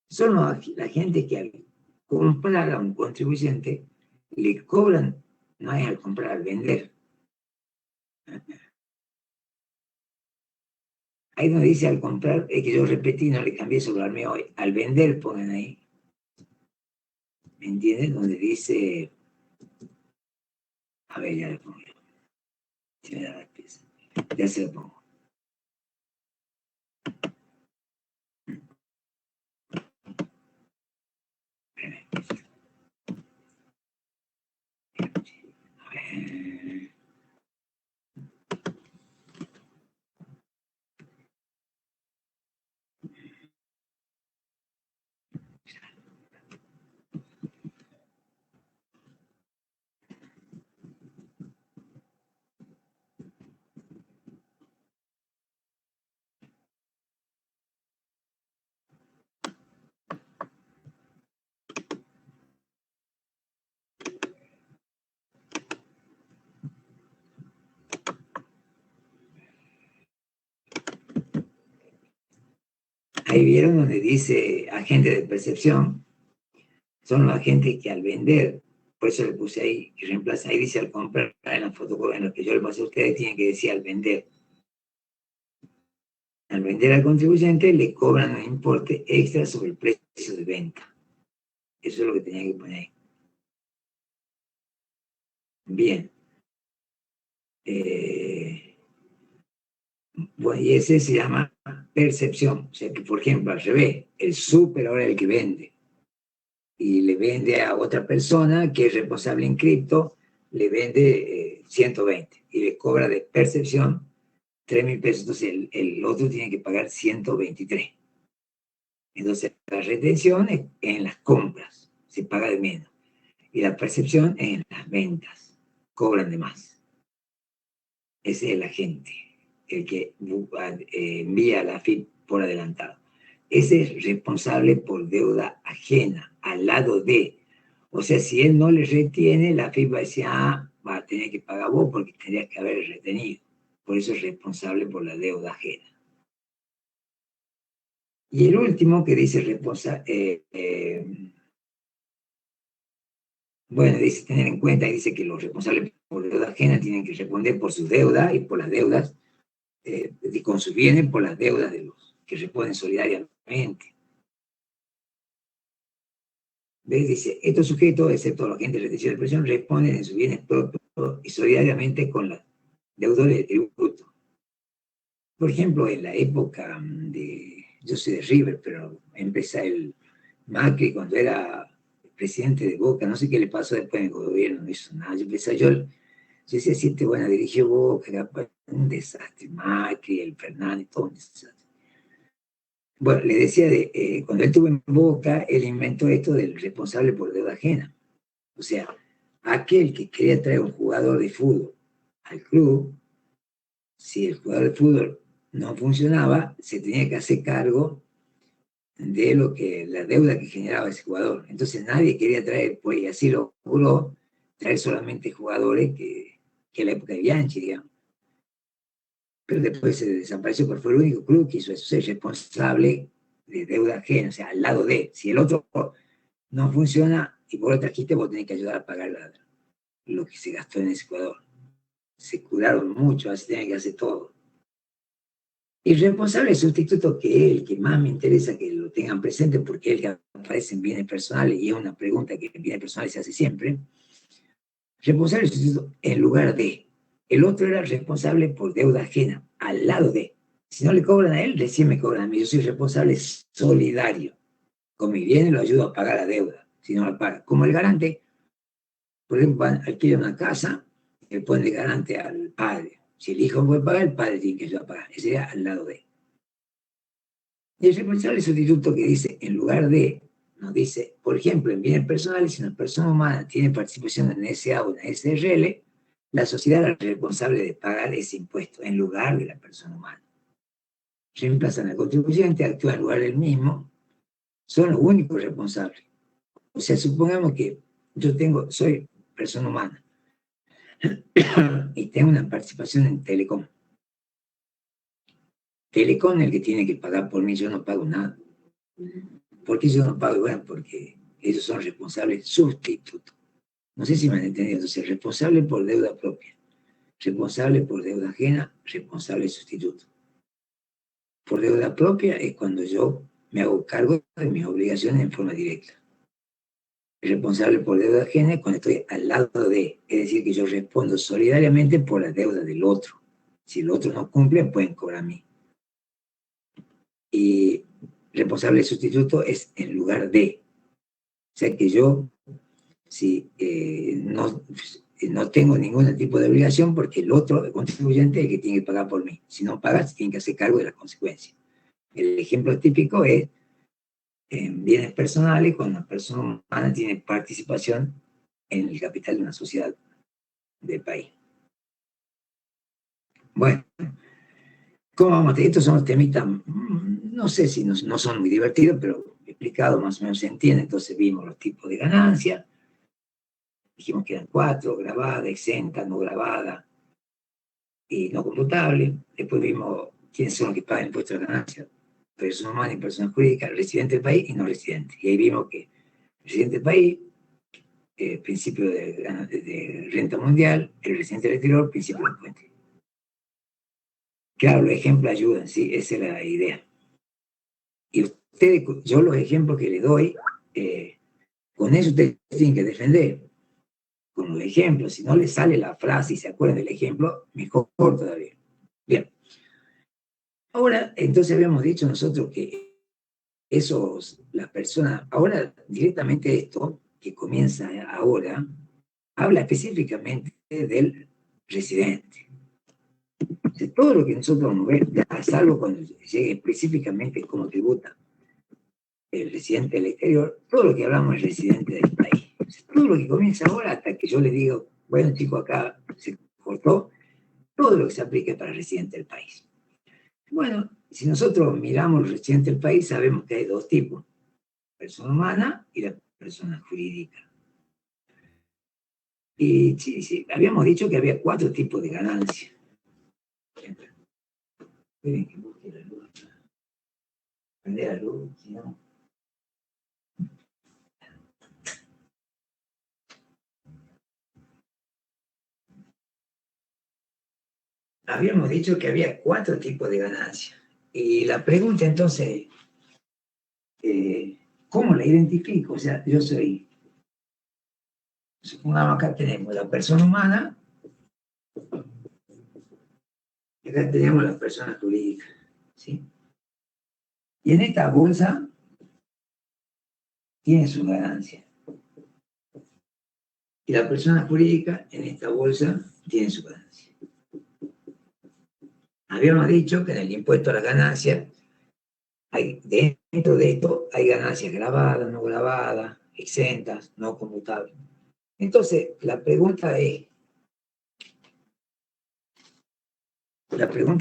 son la gente que al comprar a un contribuyente le cobran, no es al comprar, al vender. Ahí donde dice al comprar, es que yo repetí, no le cambié sobre el mío hoy. Al vender ponen ahí. ¿Me entienden? Donde dice, a ver, ya le pongo. Si me da la pieza. Ya se lo pongo. Ahí vieron donde dice agente de percepción, son los agentes que al vender, por eso le puse ahí, que reemplaza, ahí dice al comprar, en la fotocopia, en lo que yo le pasé a ustedes, tienen que decir al vender. Al vender al contribuyente le cobran un importe extra sobre el precio de venta. Eso es lo que tenía que poner ahí. Bien. Bueno, y ese se llama percepción. O sea que, por ejemplo, al revés, el súper ahora es el que vende. Y le vende a otra persona que es responsable en cripto, le vende 120 y le cobra de percepción 3.000 pesos. Entonces el otro tiene que pagar 123. Entonces la retención es en las compras, se paga de menos. Y la percepción es en las ventas, cobran de más. Ese es el agente, el que envía la AFIP por adelantado. Ese es responsable por deuda ajena, al lado de. O sea, si él no le retiene, la AFIP va a decir, va a tener que pagar vos porque tendrías que haber retenido. Por eso es responsable por la deuda ajena. Y el último que dice bueno, dice tener en cuenta, y dice que los responsables por deuda ajena tienen que responder por sus deudas y por las deudas, con sus bienes, por las deudas de los que responden solidariamente. ¿Ves? Dice, estos sujetos, excepto los agentes de retención de presión, responden en sus bienes propios y solidariamente con los deudores de tributo. Por ejemplo, en la época yo soy de River, pero empieza el Macri cuando era presidente de Boca, no sé qué le pasó después en el gobierno, no hizo nada. Yo Yo decía, si este bueno dirigió Boca, era un desastre, Macri, el Fernández, todo un desastre. Bueno, le decía, cuando él estuvo en Boca, él inventó esto del responsable por deuda ajena. O sea, aquel que quería traer un jugador de fútbol al club, si el jugador de fútbol no funcionaba, se tenía que hacer cargo de la deuda que generaba ese jugador. Entonces nadie quería traer, pues, y así lo juró, traer solamente jugadores que en la época de Bianchi, digamos. Pero después se desapareció, porque fue el único club que hizo eso, ser responsable de deuda ajena, o sea, al lado de. Si el otro no funciona y vos lo trajiste, vos tenés que ayudar a pagar lo que se gastó en ese jugador. Se curaron mucho, así tienen que hacer todo. Y el responsable sustituto, que es el que más me interesa que lo tengan presente, porque es el que aparece en bienes personales, y es una pregunta que en bienes personales se hace siempre. Responsable sustituto en lugar de. El otro era responsable por deuda ajena, al lado de. Si no le cobran a él, recién me cobran a mí. Yo soy responsable solidario. Con mi bien lo ayudo a pagar la deuda, si no la paga. Como el garante, por ejemplo, alquila una casa, le pone de garante al padre. Si el hijo no puede pagar, el padre tiene que ayudar a pagar. Ese sería al lado de. Y el responsable sustituto que dice, en lugar de, nos dice, por ejemplo, en bienes personales, si una persona humana tiene participación en una SA o una SRL, la sociedad es responsable de pagar ese impuesto en lugar de la persona humana. Reemplazan al contribuyente, actúan en lugar del mismo, son los únicos responsables. O sea, supongamos que soy persona humana y tengo una participación en Telecom. Telecom es el que tiene que pagar por mí, yo no pago nada. ¿Por qué yo no pago? Bueno, porque ellos son responsables sustitutos. No sé si me han entendido. Entonces, responsable por deuda propia, responsable por deuda ajena, responsable sustituto. Por deuda propia es cuando yo me hago cargo de mis obligaciones en forma directa. Responsable por deuda ajena es cuando estoy al lado de, es decir, que yo respondo solidariamente por la deuda del otro. Si el otro no cumple, pueden cobrar a mí. Y responsable sustituto es en lugar de. O sea que yo, si no tengo ningún tipo de obligación, porque el otro, el contribuyente, es el que tiene que pagar por mí. Si no paga, se tiene que hacer cargo de las consecuencias. El ejemplo típico es en bienes personales, cuando una persona humana tiene participación en el capital de una sociedad del país. Bueno, ¿cómo vamos? Estos son los temitas, no sé si no son muy divertidos, pero explicado más o menos se entiende. Entonces vimos los tipos de ganancia, dijimos que eran 4, grabada, exenta, no grabada y no computable. Después vimos quiénes son los que pagan impuestos de ganancia, personas humanas y personas jurídicas, residente del país y no residente. Y ahí vimos que residente del país, principio de renta mundial, el residente del exterior, principio del puente. Claro, los ejemplos ayudan, sí, esa es la idea. Y ustedes, yo los ejemplos que les doy, con eso ustedes tienen que defender. Con los ejemplos, si no les sale la frase y se acuerdan del ejemplo, mejor todavía. Bien. Ahora, entonces habíamos dicho nosotros que las personas, ahora directamente esto, que comienza ahora, habla específicamente del residente. Entonces, todo lo que nosotros vamos a ver, salvo cuando llegue específicamente cómo tributa el residente del exterior, todo lo que hablamos es residente del país. Entonces, todo lo que comienza ahora, hasta que yo le digo, bueno, chicos, acá se cortó, todo lo que se aplique para el residente del país. Bueno, si nosotros miramos el residente del país, sabemos que hay dos tipos, persona humana y la persona jurídica. Y sí, habíamos dicho que había 4 tipos de ganancia. Miren que busque la luz. Prende la luz, si no. Habíamos dicho que había 4 tipos de ganancia. Y la pregunta entonces, ¿cómo la identifico? O sea, supongamos acá tenemos la persona humana y acá tenemos la persona jurídica, ¿sí? Y en esta bolsa tiene su ganancia. Y la persona jurídica en esta bolsa tiene su ganancia. Habíamos dicho que en el impuesto a la ganancia, dentro de esto hay ganancias grabadas, no grabadas, exentas, no conmutables. Entonces, la pregunta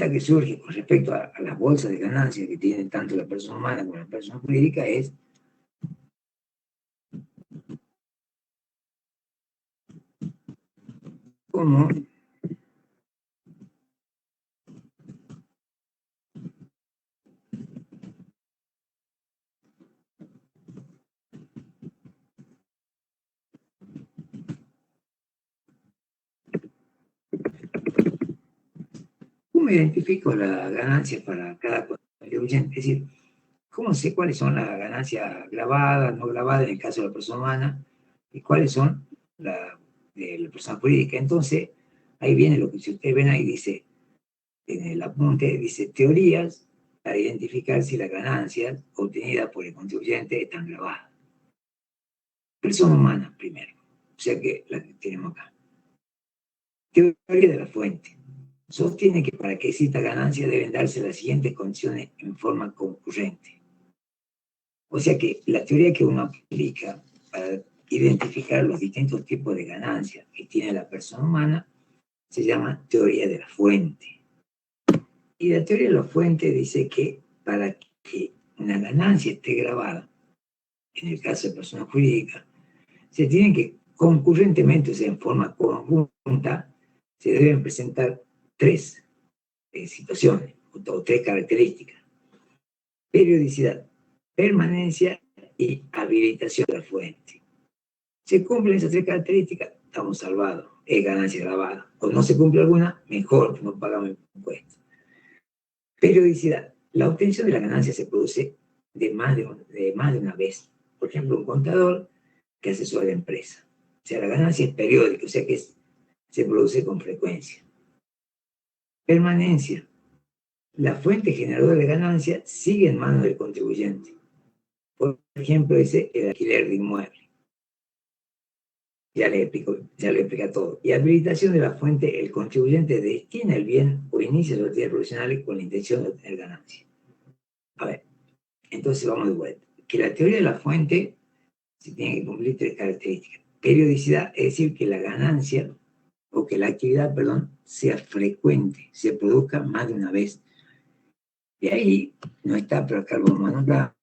que surge con respecto a las bolsas de ganancias que tienen tanto la persona humana como la persona jurídica es cómo identifico la ganancia para cada contribuyente. Es decir, ¿cómo sé cuáles son las ganancias grabadas, no grabadas en el caso de la persona humana y cuáles son de la persona jurídica? Entonces, ahí viene lo que si ustedes ven ahí, dice, en el apunte, dice teorías para identificar si las ganancias obtenidas por el contribuyente están grabadas. Persona humana, primero. O sea que la que tenemos acá. Teoría de la fuente. Sostiene que para que exista ganancia deben darse las siguientes condiciones en forma concurrente. O sea que la teoría que uno aplica para identificar los distintos tipos de ganancias que tiene la persona humana se llama teoría de la fuente. Y la teoría de la fuente dice que para que una ganancia esté grabada, en el caso de persona jurídica, se tienen que concurrentemente, o sea, en forma conjunta, se deben presentar tres situaciones o tres características: periodicidad, permanencia y habilitación de la fuente. Se cumplen esas tres características, estamos salvados, es ganancia grabada. O no se cumple alguna, mejor, no pagamos impuestos. Periodicidad. La obtención de la ganancia se produce de más de una vez. Por ejemplo, un contador que asesora a la empresa. O sea, la ganancia es periódica, o sea que se produce con frecuencia. Permanencia. La fuente generadora de ganancia sigue en manos del contribuyente. Por ejemplo, dice el alquiler de inmueble. Ya le explica todo. Y habilitación de la fuente, el contribuyente destina el bien o inicia sus actividades profesionales con la intención de obtener ganancia. A ver, entonces vamos de vuelta. Que la teoría de la fuente se tiene que cumplir tres características. Periodicidad, es decir, que la ganancia, o que la actividad, perdón, sea frecuente, se produzca más de una vez. Y ahí no está, pero acá lo vamos a anotar.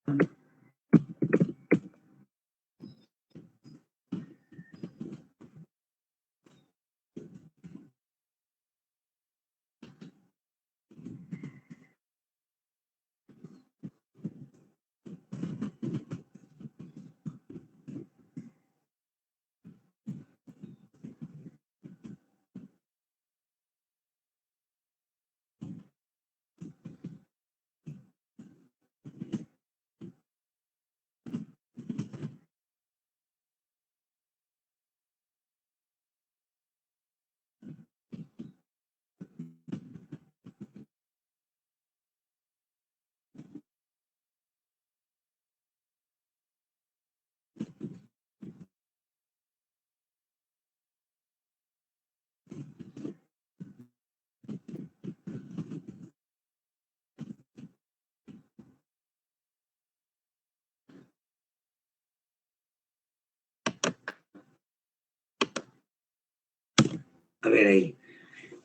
A ver ahí.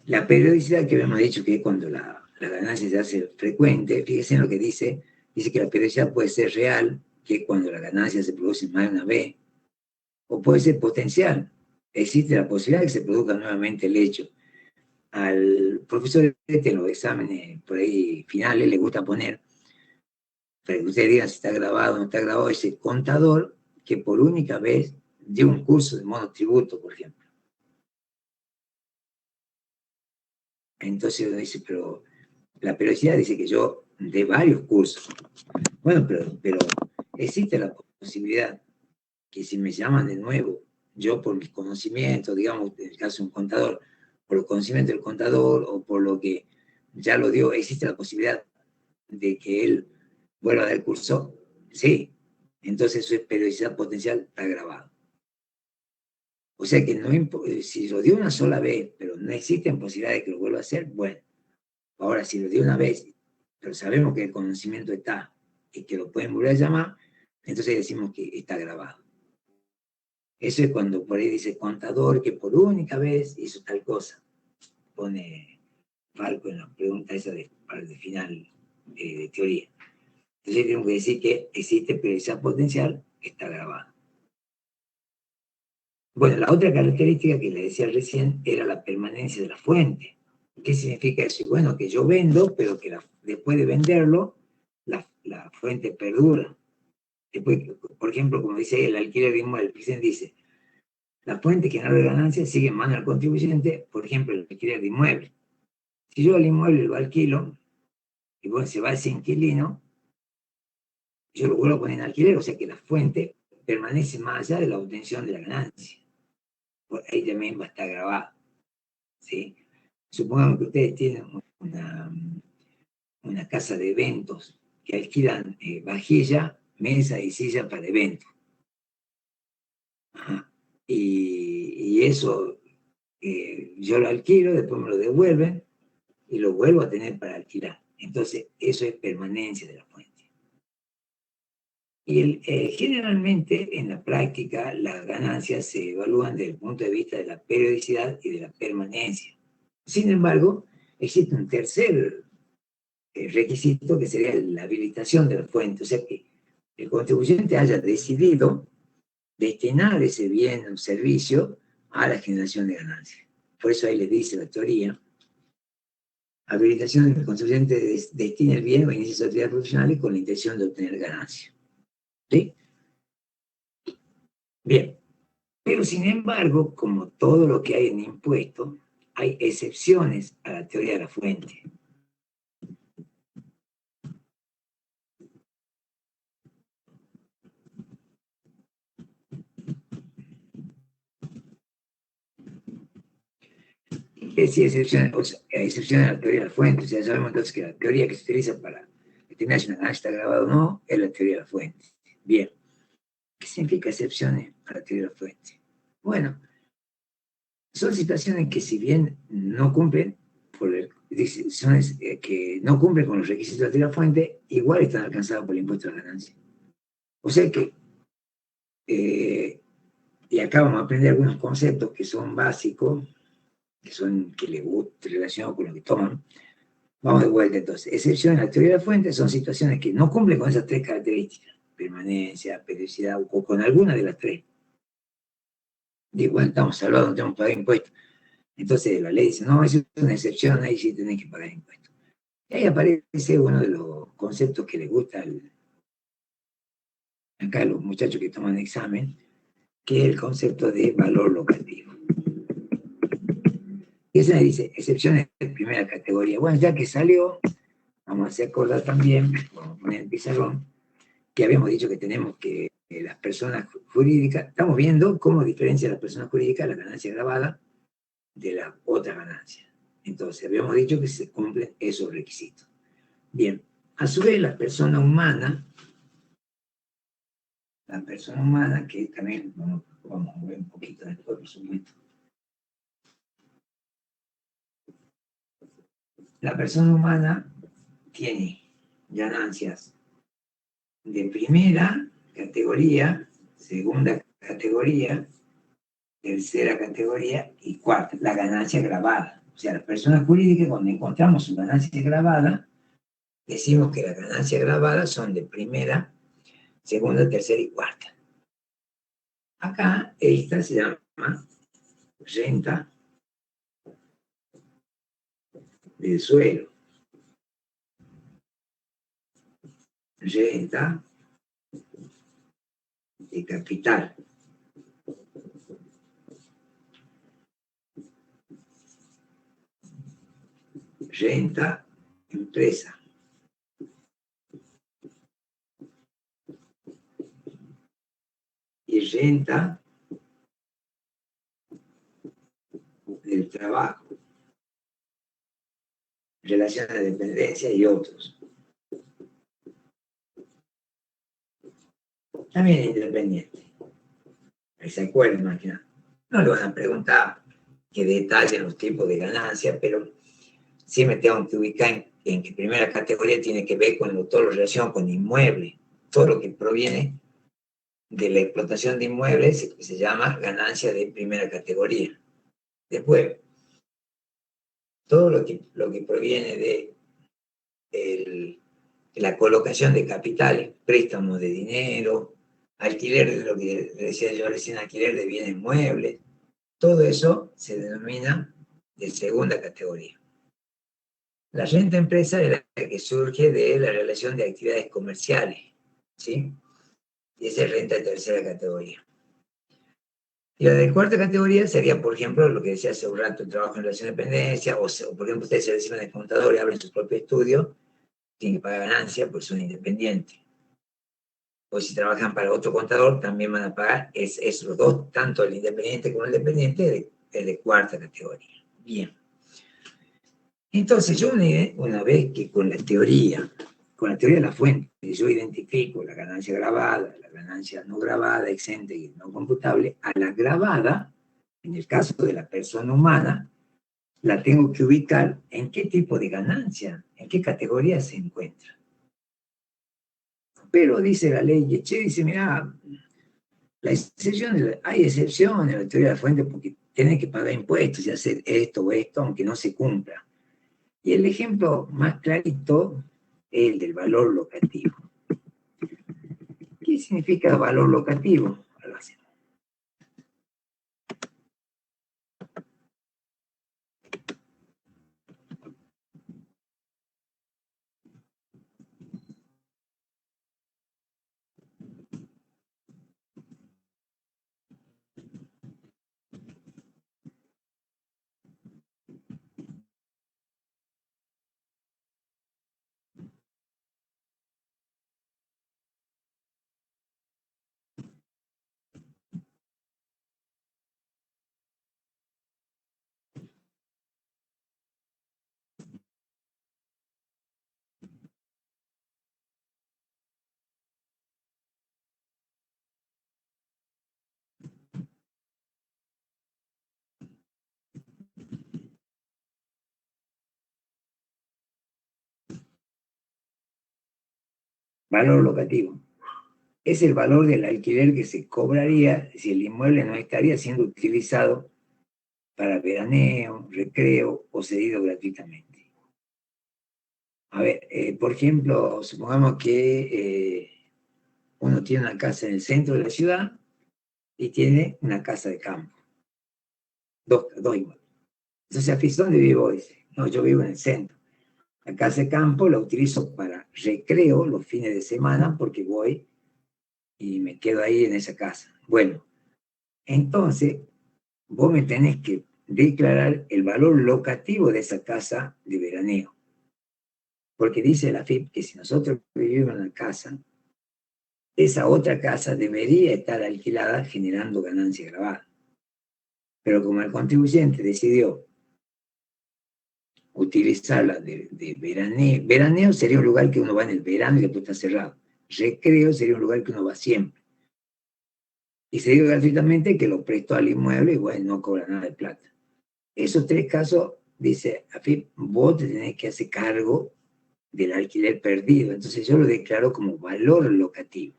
La periodicidad que habíamos dicho que es cuando la ganancia se hace frecuente, fíjense en lo que dice que la periodicidad puede ser real, que es cuando la ganancia se produce más de una vez, o puede ser potencial. Existe la posibilidad de que se produzca nuevamente el hecho. Al profesor en los exámenes por ahí finales le gusta poner, para que ustedes digan si está grabado o no está grabado, ese contador que por única vez dio un curso de monotributo, por ejemplo. Entonces uno dice, pero la periodicidad dice que yo de varios cursos. Bueno, pero existe la posibilidad que si me llaman de nuevo, yo por mis conocimientos, digamos, en el caso de un contador, por los conocimientos del contador o por lo que ya lo dio, existe la posibilidad de que él vuelva a dar el curso. Sí, entonces su periodicidad potencial está grabado. O sea que no si lo dio una sola vez, pero no existen posibilidades de que lo vuelva a hacer, bueno. Ahora, si lo dio una vez, pero sabemos que el conocimiento está y que lo pueden volver a llamar, entonces decimos que está grabado. Eso es cuando por ahí dice contador que por única vez hizo tal cosa. Pone Falco en la pregunta esa para el final de teoría. Entonces tenemos que decir que existe periodicidad potencial que está grabada. Bueno, la otra característica que le decía recién era la permanencia de la fuente. ¿Qué significa eso? Bueno, que yo vendo, pero que después de venderlo, la fuente perdura. Después, por ejemplo, como dice ahí, el alquiler de inmueble, el presidente dice, la fuente que genera ganancia sigue en manos del contribuyente, por ejemplo, el alquiler de inmueble. Si yo el inmueble lo alquilo, y bueno, se va ese inquilino, yo lo vuelvo a poner en alquiler, o sea que la fuente permanece más allá de la obtención de la ganancia. Por ahí también va a estar grabado, ¿sí? Supongamos que ustedes tienen una casa de eventos que alquilan vajilla, mesa y silla para eventos. Y eso yo lo alquilo, después me lo devuelven y lo vuelvo a tener para alquilar. Entonces, eso es permanencia de la fuente. Y generalmente en la práctica las ganancias se evalúan desde el punto de vista de la periodicidad y de la permanencia. Sin embargo, existe un tercer requisito que sería la habilitación de la fuente, o sea que el contribuyente haya decidido destinar ese bien o servicio a la generación de ganancias. Por eso ahí le dice la teoría, habilitación del contribuyente destina el bien o inicia su actividad profesional con la intención de obtener ganancias. ¿Sí? Bien, pero sin embargo, como todo lo que hay en impuestos, hay excepciones a la teoría de la fuente. ¿Qué decir excepciones? O sea, excepciones a la teoría de la fuente. O sea, sabemos entonces que la teoría que se utiliza para determinar si una ganancia está grabada o no es la teoría de la fuente. Bien. ¿Qué significa excepciones a la teoría de la fuente? Bueno, son situaciones que si bien no cumplen, decisiones que no cumplen con los requisitos de la teoría de la fuente, igual están alcanzadas por el impuesto a la ganancia. O sea que, y acá vamos a aprender algunos conceptos que son básicos, que les gusta relacionados con lo que toman. Vamos de vuelta entonces. Excepciones a la teoría de la fuente son situaciones que no cumplen con esas tres características, permanencia, periodicidad o con alguna de las tres. De igual estamos salvados, no tenemos que pagar impuestos. Entonces la ley dice, no, eso es una excepción, ahí sí tenés que pagar impuestos. Y ahí aparece uno de los conceptos que les gusta acá a los muchachos que toman examen, que es el concepto de valor locativo. Y eso me dice, excepciones de primera categoría. Bueno, ya que salió, vamos a hacer acordar también, vamos a poner el pizarrón, que habíamos dicho que tenemos que las personas jurídicas, estamos viendo cómo diferencia las personas jurídicas la ganancia grabada de la otra ganancia. Entonces, habíamos dicho que se cumplen esos requisitos. Bien, a su vez la persona humana, que también vamos a ver un poquito después, por supuesto. La persona humana tiene ganancias de primera categoría, segunda categoría, tercera categoría y cuarta, la ganancia grabada. O sea, las personas jurídicas, cuando encontramos su ganancia grabada, decimos que las ganancias grabadas son de primera, segunda, tercera y cuarta. Acá, esta se llama renta del suelo, renta de capital, renta empresa, y renta del trabajo, relación de dependencia y otros. También independiente. Ahí se acuerdan, imagina. No le van a preguntar que detallen los tipos de ganancias, pero sí me tengo que ubicar en que primera categoría tiene que ver con todo lo relacionado con inmuebles. Todo lo que proviene de la explotación de inmuebles se llama ganancia de primera categoría. Después, todo lo que proviene de la colocación de capitales, préstamos de dinero, alquiler de lo que decía yo recién, alquiler de bienes muebles, todo eso se denomina de segunda categoría. La renta empresa es la que surge de la relación de actividades comerciales, ¿sí? Y esa es renta de tercera categoría. Y la de cuarta categoría sería, por ejemplo, lo que decía hace un rato, el trabajo en relación de dependencia, o por ejemplo, ustedes se reciben de contador y abren su propio estudio, tienen que pagar ganancia porque son independientes. O si trabajan para otro contador, también van a pagar esos dos, tanto el independiente como el dependiente, es de cuarta categoría. Bien. Entonces, yo una vez que con la teoría de la fuente, yo identifico la ganancia grabada, la ganancia no grabada, exenta y no computable, a la grabada, en el caso de la persona humana, la tengo que ubicar en qué tipo de ganancia, en qué categoría se encuentra. Pero dice la ley Yeche, dice, mira, hay excepciones en la teoría de la fuente porque tienen que pagar impuestos y hacer esto o esto, aunque no se cumpla. Y el ejemplo más clarito es el del valor locativo. ¿Qué significa valor locativo? Valor locativo. Es el valor del alquiler que se cobraría si el inmueble no estaría siendo utilizado para veraneo, recreo o cedido gratuitamente. A ver, por ejemplo, supongamos que uno tiene una casa en el centro de la ciudad y tiene una casa de campo. Dos inmuebles. Entonces, ¿dónde vivo? Dice, no, yo vivo en el centro. La casa de campo la utilizo para recreo los fines de semana porque voy y me quedo ahí en esa casa. Bueno, entonces vos me tenés que declarar el valor locativo de esa casa de veraneo. Porque dice la FIP que si nosotros vivimos en la casa, esa otra casa debería estar alquilada generando ganancia grabada. Pero como el contribuyente decidió utilizarla de veraneo, veraneo sería un lugar que uno va en el verano y después está cerrado. Recreo sería un lugar que uno va siempre. Y se dice gratuitamente que lo prestó al inmueble y bueno, no cobra nada de plata. Esos tres casos, dice AFIP, vos te tenés que hacer cargo del alquiler perdido. Entonces yo lo declaro como valor locativo.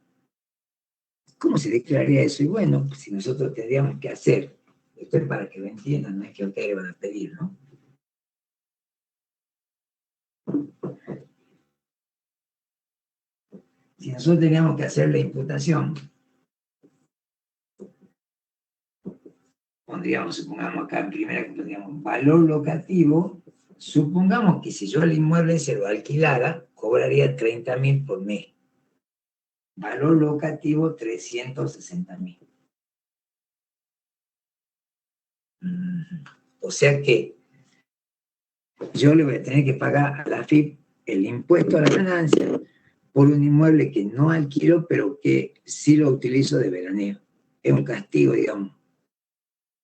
¿Cómo se declararía eso? Y bueno, pues si nosotros tendríamos que hacer, esto es para que lo entiendan, no es que a ustedes le van a pedir, ¿no? Si nosotros teníamos que hacer la imputación, pondríamos, supongamos acá en primera que pondríamos valor locativo, supongamos que si yo el inmueble se lo alquilara, cobraría 30.000 por mes. Valor locativo 360.000. O sea que yo le voy a tener que pagar a la FIP el impuesto a la ganancia por un inmueble que no alquilo, pero que sí lo utilizo de veraneo. Es un castigo, digamos.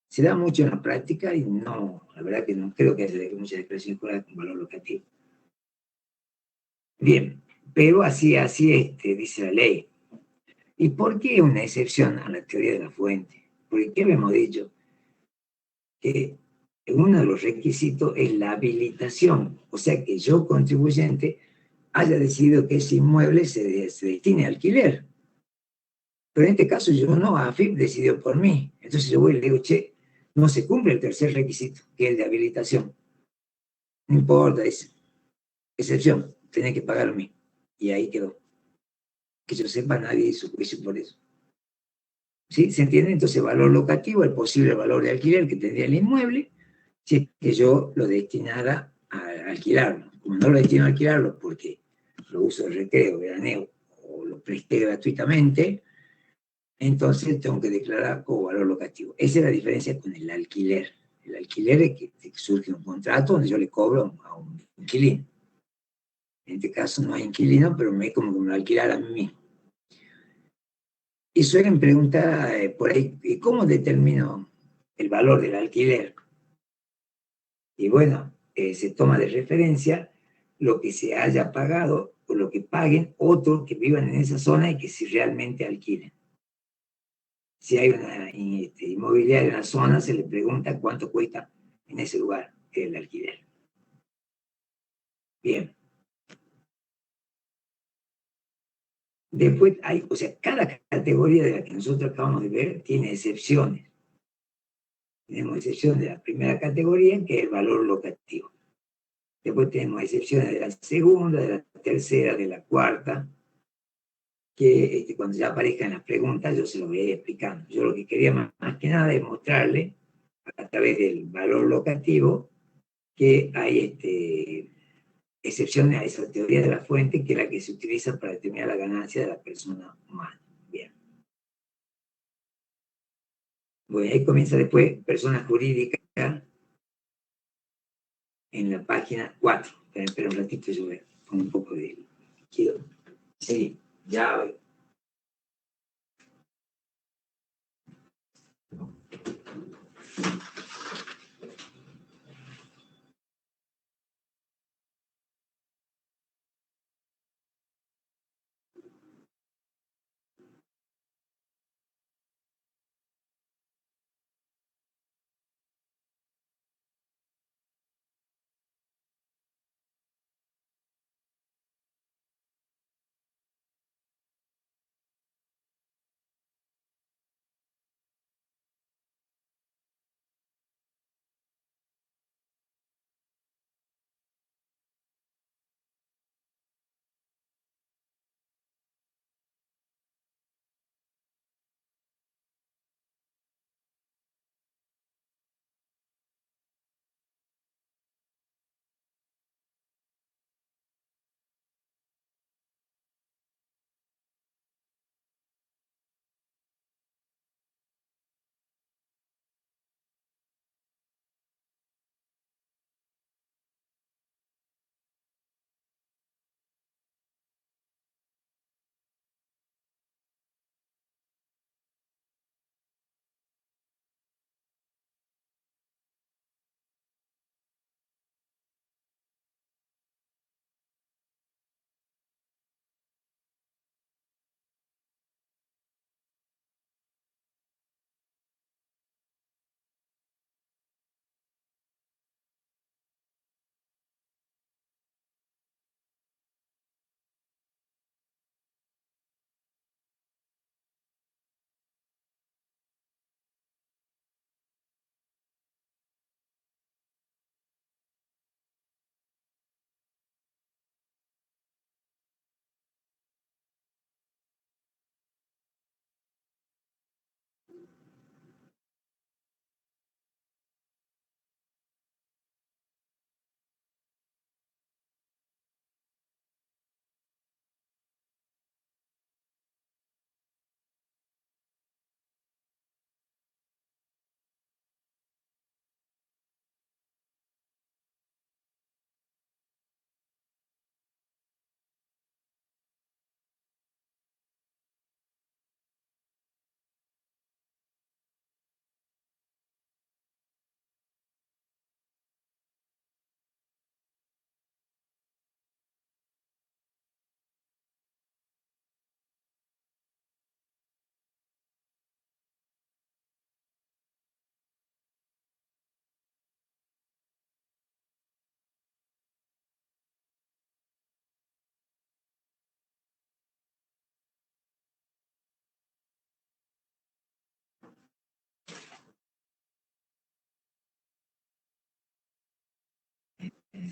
Se da mucho en la práctica y no, la verdad que no creo que haya mucha expresión con valor locativo. Bien, pero así dice la ley. ¿Y por qué una excepción a la teoría de la fuente? Porque, ¿qué hemos dicho? que uno de los requisitos es la habilitación, o sea que yo, contribuyente, haya decidido que ese inmueble se destine a alquiler. Pero en este caso yo no, AFIP decidió por mí. Entonces yo voy y le digo, che, no se cumple el tercer requisito, que es el de habilitación. No importa, es excepción, tenés que pagarlo a mí. Y ahí quedó. Que yo sepa, nadie hizo juicio por eso. ¿Sí? ¿Se entiende? Entonces, valor locativo, el posible valor de alquiler que tendría el inmueble, si es que yo lo destinara a alquilarlo. Como no lo destino a alquilarlo porque lo uso de recreo, veraneo, o lo presté gratuitamente, entonces tengo que declarar como valor locativo. Esa es la diferencia con el alquiler. El alquiler es que surge un contrato donde yo le cobro a un inquilino. En este caso no hay inquilino, pero me es como que me lo alquilara a mí mismo. Y suelen preguntar por ahí, ¿y cómo determino el valor del alquiler? Y bueno, se toma de referencia lo que se haya pagado o lo que paguen otros que vivan en esa zona y que si realmente alquilen. Si hay una inmobiliaria en la zona, se le pregunta cuánto cuesta en ese lugar el alquiler. Bien. Después hay, o sea, cada categoría de la que nosotros acabamos de ver tiene excepciones. Tenemos excepciones de la primera categoría, que es el valor locativo. Después tenemos excepciones de la segunda, de la tercera, de la cuarta, que cuando ya aparezcan las preguntas yo se lo voy a ir explicando. Yo lo que quería más que nada es mostrarle a través del valor locativo que hay excepciones a esa teoría de la fuente, que es la que se utiliza para determinar la ganancia de la persona humana. Bien. Bueno, ahí comienza después persona jurídica en la página 4. Espera un ratito, yo voy con un poco de líquido. Sí, ya.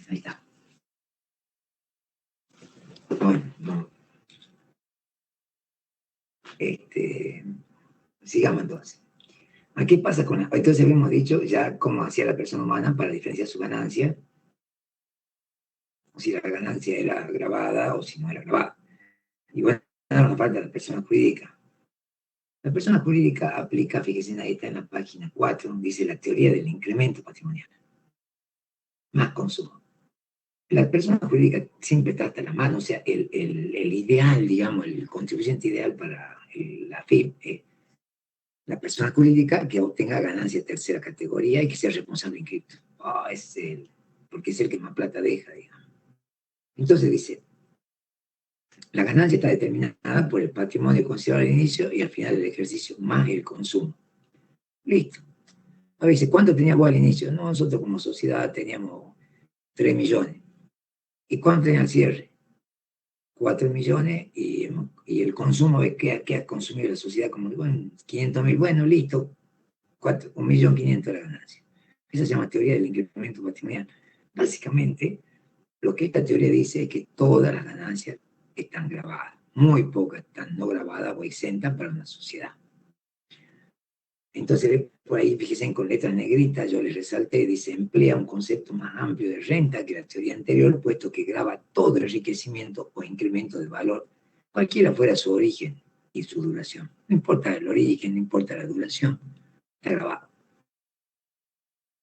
Ahí está. Bueno, no. Sigamos entonces. ¿Qué pasa con la... Entonces habíamos dicho ya cómo hacía la persona humana para diferenciar su ganancia, si la ganancia era grabada o si no era grabada. Y bueno, ahora nos falta la persona jurídica. La persona jurídica aplica, fíjense, ahí está en la página 4, dice la teoría del incremento patrimonial, más consumo. La persona jurídica siempre trata la mano, o sea, el ideal, digamos, el contribuyente ideal para la FIP, la persona jurídica que obtenga ganancia de tercera categoría y que sea responsable inscrito. Porque es el que más plata deja, digamos. Entonces dice, la ganancia está determinada por el patrimonio considerado al inicio y al final del ejercicio, más el consumo. Listo. A veces, ¿cuánto teníamos al inicio? No, nosotros como sociedad teníamos 3 millones. ¿Y cuánto tenía al cierre? 4 millones y el consumo de que ha consumido la sociedad como, bueno, 500.000, bueno, listo, 1.500.000 la ganancia. Esa se llama teoría del incremento patrimonial. Básicamente, lo que esta teoría dice es que todas las ganancias están grabadas, muy pocas están no grabadas o exentas para una sociedad. Entonces, por ahí, fíjense, con letras negritas, yo les resalté, dice, emplea un concepto más amplio de renta que la teoría anterior, puesto que graba todo el enriquecimiento o incremento de valor, cualquiera fuera su origen y su duración. No importa el origen, no importa la duración, está grabado.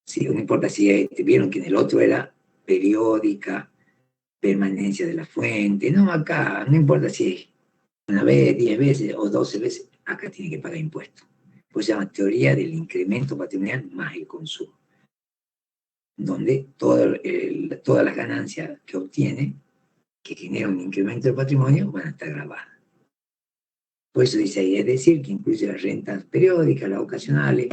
Sí, no importa si vieron que en el otro era periódica, permanencia de la fuente, no, acá, no importa si es una vez, 10 veces o 12 veces, acá tiene que pagar impuestos. Pues se llama teoría del incremento patrimonial más el consumo, donde todas las ganancias que obtiene, que genera un incremento del patrimonio, van a estar grabadas. Por eso dice ahí, es decir, que incluye las rentas periódicas, las ocasionales,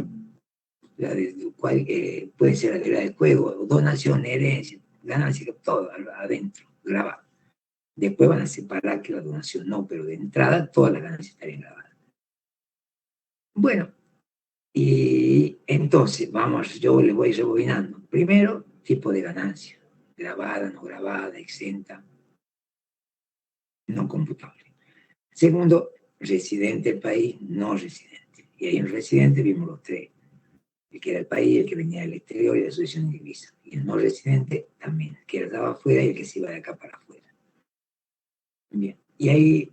pueden ser la deuda de juego, donación, herencia, ganancia, todo adentro, grabado. Después van a separar que la donación no, pero de entrada todas las ganancias estarían grabadas. Bueno, y entonces, vamos, yo les voy rebobinando. Primero, tipo de ganancia, grabada, no grabada, exenta, no computable. Segundo, residente del país, no residente. Y ahí en residente vimos los tres. El que era el país, el que venía del exterior y la asociación de divisa. Y el no residente también, el que estaba afuera y el que se iba de acá para afuera. Bien. Y ahí,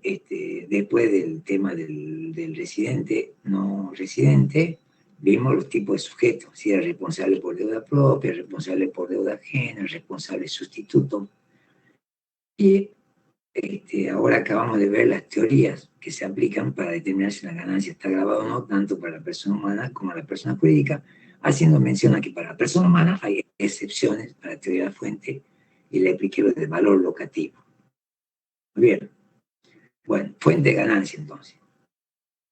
después del tema del residente, no residente, vimos los tipos de sujetos, si era responsable por deuda propia, responsable por deuda ajena, responsable sustituto. Y ahora acabamos de ver las teorías que se aplican para determinar si la ganancia está grabada o no, tanto para la persona humana como para la persona jurídica, haciendo mención a que para la persona humana hay excepciones para la teoría de la fuente y le apliqué lo del valor locativo. Muy bien. Bueno, fuente de ganancia entonces.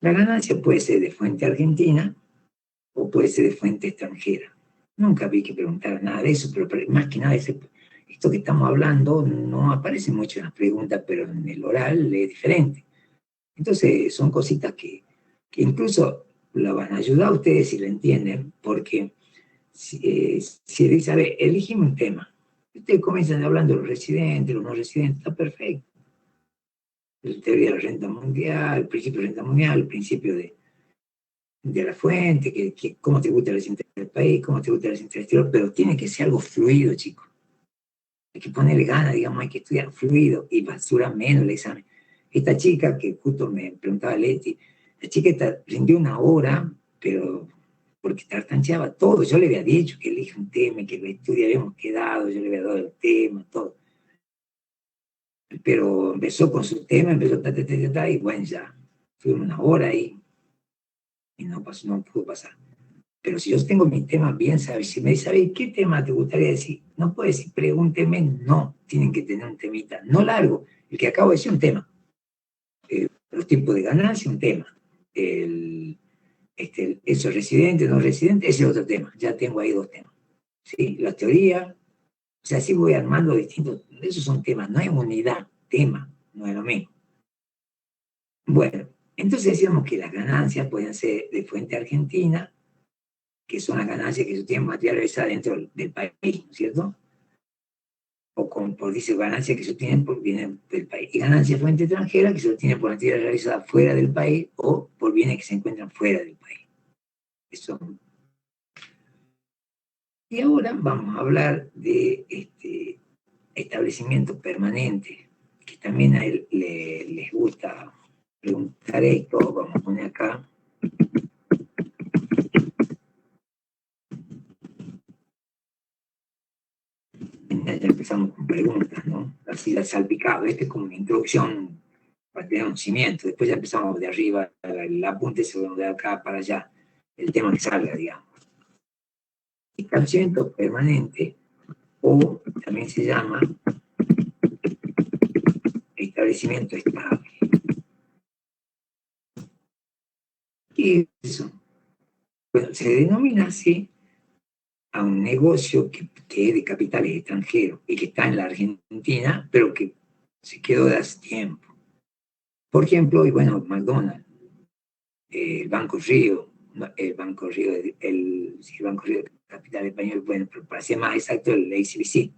La ganancia puede ser de fuente argentina o puede ser de fuente extranjera. Nunca vi que preguntar nada de eso, pero más que nada esto que estamos hablando no aparece mucho en las preguntas, pero en el oral es diferente. Entonces son cositas que incluso la van a ayudar a ustedes si lo entienden, porque si dice, a ver, elegimos un tema. Ustedes comienzan hablando de los residentes, los no residentes, está perfecto. La teoría de la renta mundial, el principio de renta mundial, el principio de la fuente, cómo tributa el residente del país, cómo tributa el residente del exterior, pero tiene que ser algo fluido, chicos. Hay que ponerle ganas, digamos, hay que estudiar fluido y basura menos el examen. Esta chica que justo me preguntaba Leti, la chica rindió una hora, pero porque tartancheaba todo. Yo le había dicho que elija un tema, que lo estudie, habíamos quedado, yo le había dado el tema, todo. Pero empezó con su tema, empezó y bueno, ya fuimos una hora ahí y no pudo pasar. Pero si yo tengo mi tema bien, ¿sabes? Si me dice, ¿sabes qué tema te gustaría decir? No puede decir, pregúnteme, no, tienen que tener un temita, no largo, el que acabo de decir un tema. Los tipos de ganancia, un tema. Eso residente, no residente, ese es otro tema. Ya tengo ahí 2 temas. ¿Sí? La teoría, o sea, así voy armando distintos, esos son temas, no hay unidad, tema, no es lo mismo. Bueno, entonces decíamos que las ganancias pueden ser de fuente argentina, que son las ganancias que se tienen materializadas dentro del país, ¿cierto? por dice ganancia que se obtienen por bienes del país. Y ganancia fuente extranjera que se obtiene por actividad realizada fuera del país o por bienes que se encuentran fuera del país. Eso. Y ahora vamos a hablar de establecimiento permanente, que también a él les gusta preguntar esto. Vamos a poner acá. Ya empezamos con preguntas, ¿no? Así la salpicado. Este es como una introducción para tener un cimiento. Después ya empezamos de arriba, el apunte se va de acá para allá, el tema que salga, digamos. Establecimiento permanente, o también se llama establecimiento estable. ¿Qué es eso? Bueno, se denomina así a un negocio que es de capitales extranjeros y que está en la Argentina, pero que se quedó de hace tiempo. Por ejemplo, y bueno, McDonald's, el Banco Río, el Banco Río, el Banco Río de Capital Español, bueno, pero para ser más exacto, el ACBC.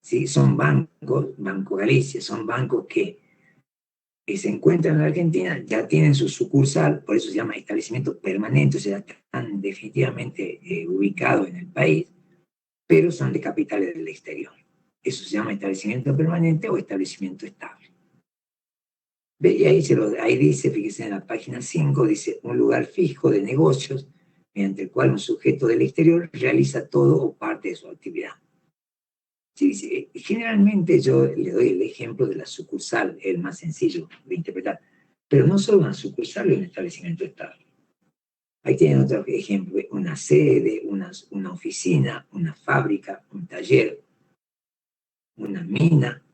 ¿Sí? Son bancos, Banco Galicia, son bancos que se encuentran en la Argentina, ya tienen su sucursal, por eso se llama establecimiento permanente, o sea, están definitivamente ubicados en el país, pero son de capitales del exterior. Eso se llama establecimiento permanente o establecimiento estable. ¿Ve? Y ahí dice, fíjese en la página 5, dice un lugar fijo de negocios mediante el cual un sujeto del exterior realiza todo o parte de su actividad. Sí, generalmente yo le doy el ejemplo de la sucursal, el más sencillo de interpretar, pero no solo una sucursal es un establecimiento estable. Ahí tienen otro ejemplo, una sede, una oficina, una fábrica, un taller, una mina.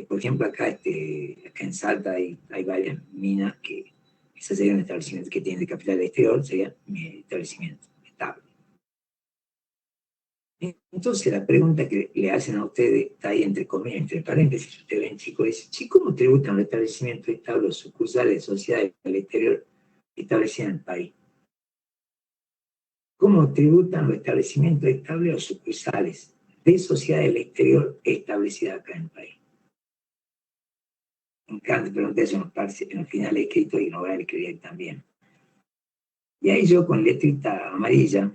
Por ejemplo, acá en Salta hay varias minas que ese sería un establecimiento que tiene de capital exterior, sería mi establecimiento estable. Entonces la pregunta que le hacen a ustedes está ahí entre comillas, entre paréntesis. Ustedes ven, chicos, dice, ¿cómo tributan los establecimientos estables sucursales de sociedades del exterior establecidas en el país? ¿Cómo tributan los establecimientos estables o sucursales de sociedades del exterior establecidas acá en el país? Me encanta preguntar eso en los finales escritos y en oral escribir también. Y ahí yo con letrita amarilla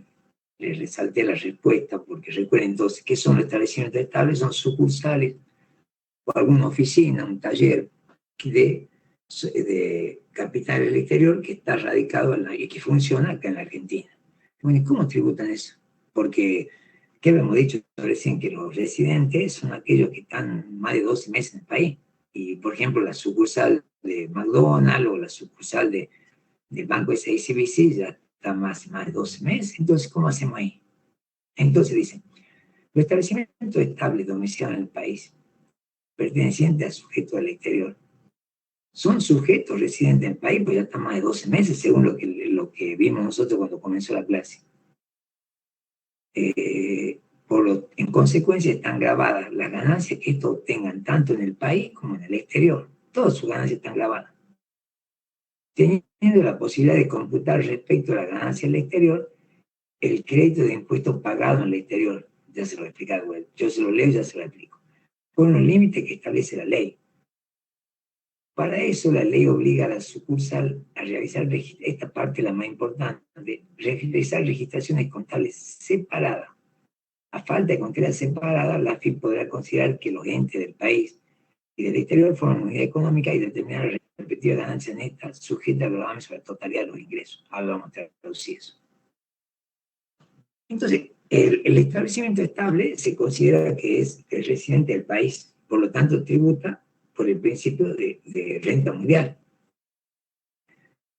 les resalté la respuesta, porque recuerden entonces que son los establecimientos estables, son sucursales o alguna oficina, un taller de capital del exterior que está radicado y que funciona acá en la Argentina. Bueno, ¿y cómo tributan eso? Porque, ¿qué habíamos dicho recién? Que los residentes son aquellos que están más de 12 meses en el país. Y, por ejemplo, la sucursal de McDonald's o la sucursal del Banco SICBC ya está más de 12 meses. Entonces, ¿cómo hacemos ahí? Entonces dicen, los establecimientos estables domiciliados en el país, pertenecientes a sujetos del exterior, son sujetos residentes en el país, pues ya están más de 12 meses, según lo que vimos nosotros cuando comenzó la clase. En consecuencia, están grabadas las ganancias que estos obtengan tanto en el país como en el exterior. Todas sus ganancias están grabadas. Teniendo la posibilidad de computar respecto a la ganancia en el exterior, el crédito de impuestos pagado en el exterior. Ya se lo voy a explicar, bueno, yo se lo leo y ya se lo explico. Con los límites que establece la ley. Para eso la ley obliga a la sucursal a realizar, esta parte la más importante, realizar registraciones contables separadas. A falta de contabilidad separada, la AFIP podrá considerar que los entes del país y del exterior forman unidad económica y determinar la respectiva ganancia neta sujeta a gravamen sobre la totalidad de los ingresos. Ahora vamos a traducir eso. Entonces, el establecimiento estable se considera que es el residente del país, por lo tanto tributa por el principio de renta mundial.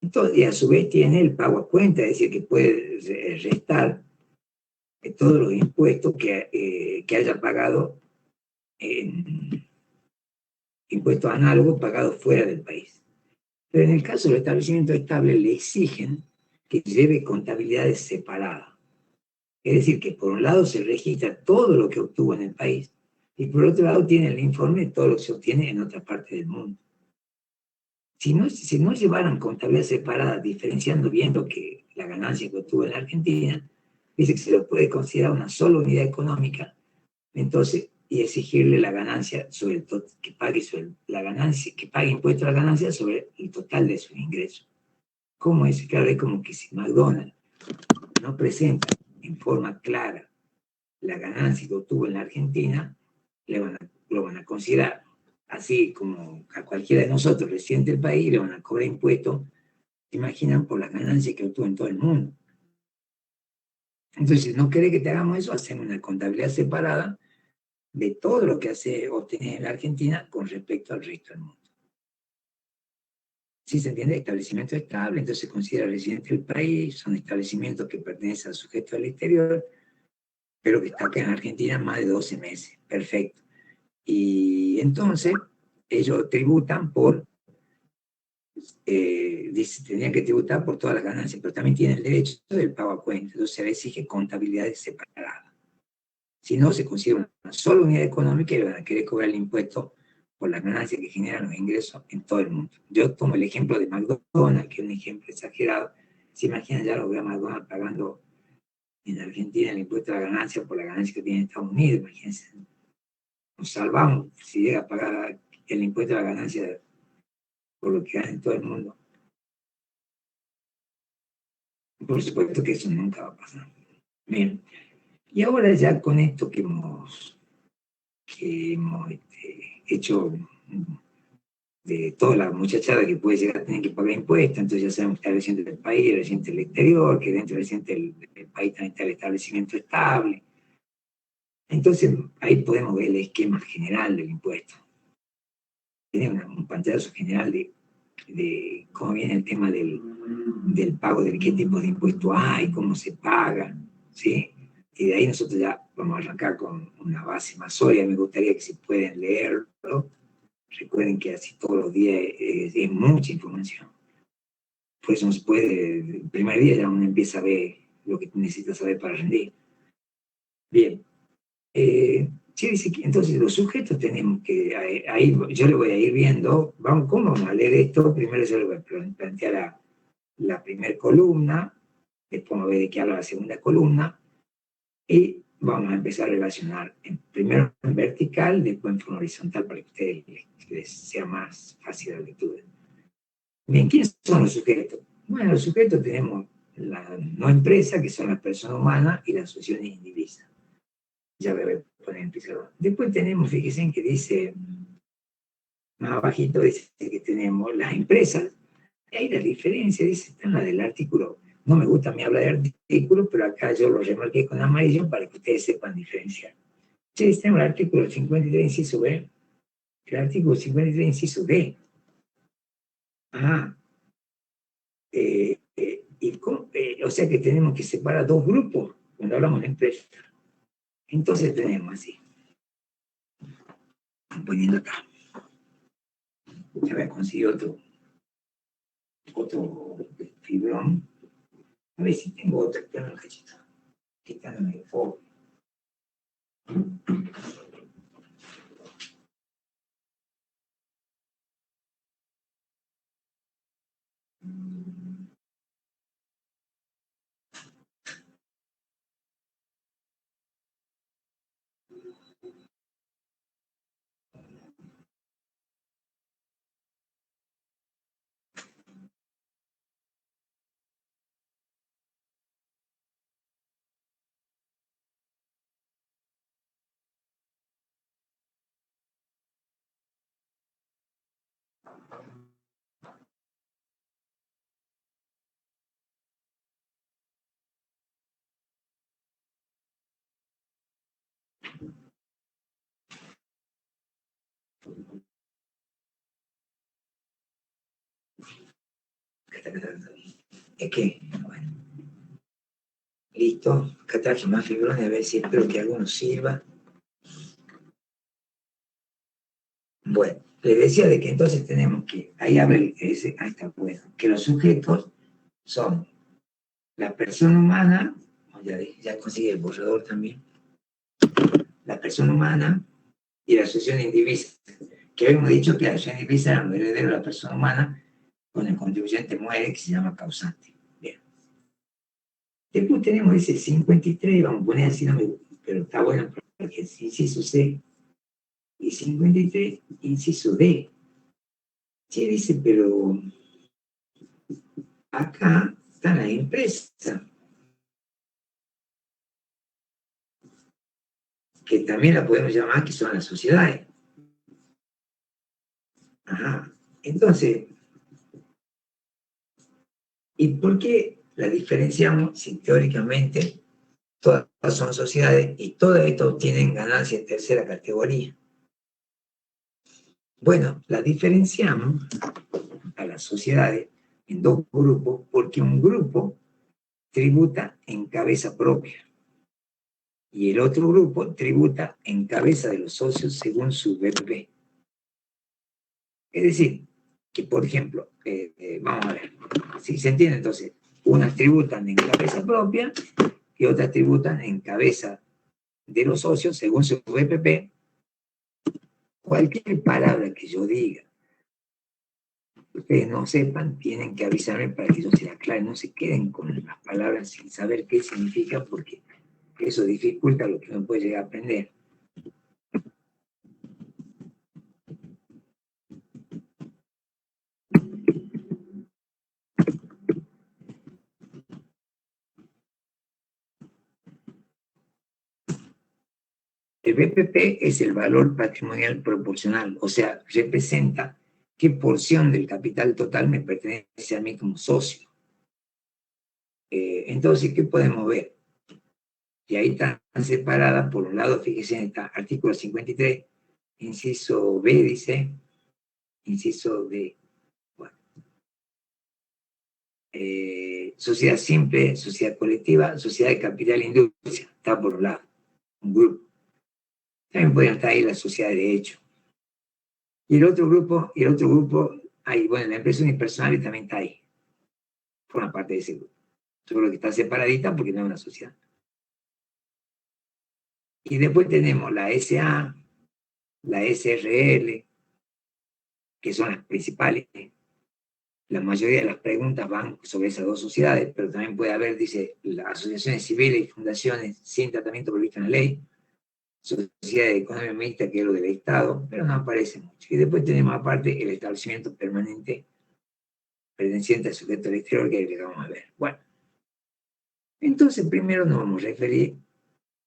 Entonces, y a su vez tiene el pago a cuenta, es decir, que puede restar todos los impuestos que haya pagado en impuestos análogos pagados fuera del país. Pero en el caso del establecimiento estable le exigen que lleve contabilidades separadas. Es decir, que por un lado se registra todo lo que obtuvo en el país y por otro lado tiene el informe de todo lo que se obtiene en otra parte del mundo. Si no llevaran contabilidad separada, diferenciando bien la ganancia que obtuvo en la Argentina, dice que se lo puede considerar una sola unidad económica Entonces, y exigirle la ganancia sobre el que pague sobre la ganancia, que pague impuesto a la ganancia sobre el total de sus ingresos. ¿Cómo es? Claro, es como que si McDonald's no presenta en forma clara la ganancia que obtuvo en la Argentina, lo van a considerar, así como a cualquiera de nosotros, residente del país, le van a cobrar impuestos, se imaginan, por las ganancias que obtuvo en todo el mundo. Entonces, si no quiere que te hagamos eso, hacemos una contabilidad separada de todo lo que hace obtener en la Argentina con respecto al resto del mundo. Si se entiende, establecimiento estable, entonces se considera residente del país, son establecimientos que pertenecen al sujeto del exterior, pero que está acá en Argentina más de 12 meses. Perfecto. Y entonces ellos tributan por, tendrían que tributar por todas las ganancias, pero también tienen el derecho del pago a cuenta, entonces se les exige contabilidad separada. Si no, se considera una sola unidad económica y le van a querer cobrar el impuesto por las ganancias que generan los ingresos en todo el mundo. Yo tomo el ejemplo de McDonald's, que es un ejemplo exagerado. Se imaginan ya los de McDonald's pagando en Argentina el impuesto a la ganancia por la ganancia que tiene en Estados Unidos, imagínense. Nos salvamos si llega a pagar el impuesto a la ganancia por lo que gana en todo el mundo. Por supuesto que eso nunca va a pasar. Bien. Y ahora ya con esto que hemos hecho de toda la muchachada que puede llegar a tener que pagar impuestos, entonces ya sabemos que está el residente del país, el residente del exterior, que dentro del residente del país también está el establecimiento estable. Entonces ahí podemos ver el esquema general del impuesto. Tiene un pantallazo general de cómo viene el tema del pago, de qué tipo de impuesto hay, cómo se paga, ¿sí? Y de ahí nosotros ya vamos a arrancar con una base más sólida. Me gustaría que si pueden leerlo, recuerden que así todos los días es mucha información. Por eso no se puede, el primer día ya uno empieza a ver lo que necesita saber para rendir. Bien. Sí, dice que entonces los sujetos tenemos que, ahí yo le voy a ir viendo, ¿cómo vamos a leer esto? Primero yo le voy a plantear la primera columna, después vamos a ver de qué habla la segunda columna, y vamos a empezar a relacionar primero en vertical, después en forma horizontal, para que a ustedes les sea más fácil la lectura. Bien, ¿quiénes son los sujetos? Bueno, los sujetos tenemos la no empresa, que son las personas humanas, y las asociaciones indivisas. Ya voy a poner en pizarrón. Después tenemos, fíjense en que dice, más abajito dice que tenemos las empresas. Y ahí la diferencia, dice, está en la del artículo. No me gusta a mí hablar de artículos, pero acá yo lo remarqué con amarillo para que ustedes sepan diferenciar. Entonces tenemos el artículo 53, inciso B. El artículo 53, inciso D. O sea que tenemos que separar dos grupos cuando hablamos de empresa. Entonces tenemos así. Poniendo acá. Ya voy a conseguir otro fibrón. A ver si tengo otro. Espera un cachito. Quitándome el foco. Es que, bueno, listo. Acá traje más fibrones, a ver si espero que alguno sirva. Bueno, le decía de que entonces tenemos que, ahí abre ese, ahí está, bueno, que los sujetos son la persona humana, ya consigue el borrador también, la persona humana y la asociación indivisa, que habíamos dicho que la asociación indivisa era el heredero de la persona humana, cuando el contribuyente muere, que se llama causante. Bien. Después tenemos ese 53, vamos a poner así, no me gusta, pero está bueno que es inciso C, y 53, inciso D. Sí, dice, pero acá está la empresa, que también la podemos llamar que son las sociedades. Ajá. Entonces, ¿y por qué la diferenciamos si teóricamente todas son sociedades y todas estas obtienen ganancia en tercera categoría? Bueno, la diferenciamos a las sociedades en dos grupos porque un grupo tributa en cabeza propia y el otro grupo tributa en cabeza de los socios según su BPP. Es decir, que por ejemplo, vamos a ver, si se entiende entonces, unas tributan en cabeza propia y otras tributan en cabeza de los socios según su BPP. Cualquier palabra que yo diga, ustedes no sepan, tienen que avisarme para que yo se la aclare, no se queden con las palabras sin saber qué significa, porque eso dificulta lo que uno puede llegar a aprender. El BPP es el valor patrimonial proporcional, o sea, representa qué porción del capital total me pertenece a mí como socio. Entonces, ¿qué podemos ver? Y ahí están separadas, por un lado, fíjense en este artículo 53, inciso B dice, inciso D, bueno, sociedad simple, sociedad colectiva, sociedad de capital e industria, está por un lado, un grupo. También pueden estar ahí las sociedades de hecho. Y el otro grupo, ahí, bueno, la empresa unipersonal también está ahí, forma parte de ese grupo. Solo que está separadita porque no es una sociedad. Y después tenemos la SA, la SRL, que son las principales. La mayoría de las preguntas van sobre esas dos sociedades, pero también puede haber, dice, las asociaciones civiles y fundaciones sin tratamiento previsto en la ley, sociedades de economía mixta, que es lo del Estado, pero no aparece mucho. Y después tenemos aparte el establecimiento permanente perteneciente al sujeto del exterior, que es el que vamos a ver. Bueno, entonces primero nos vamos a referir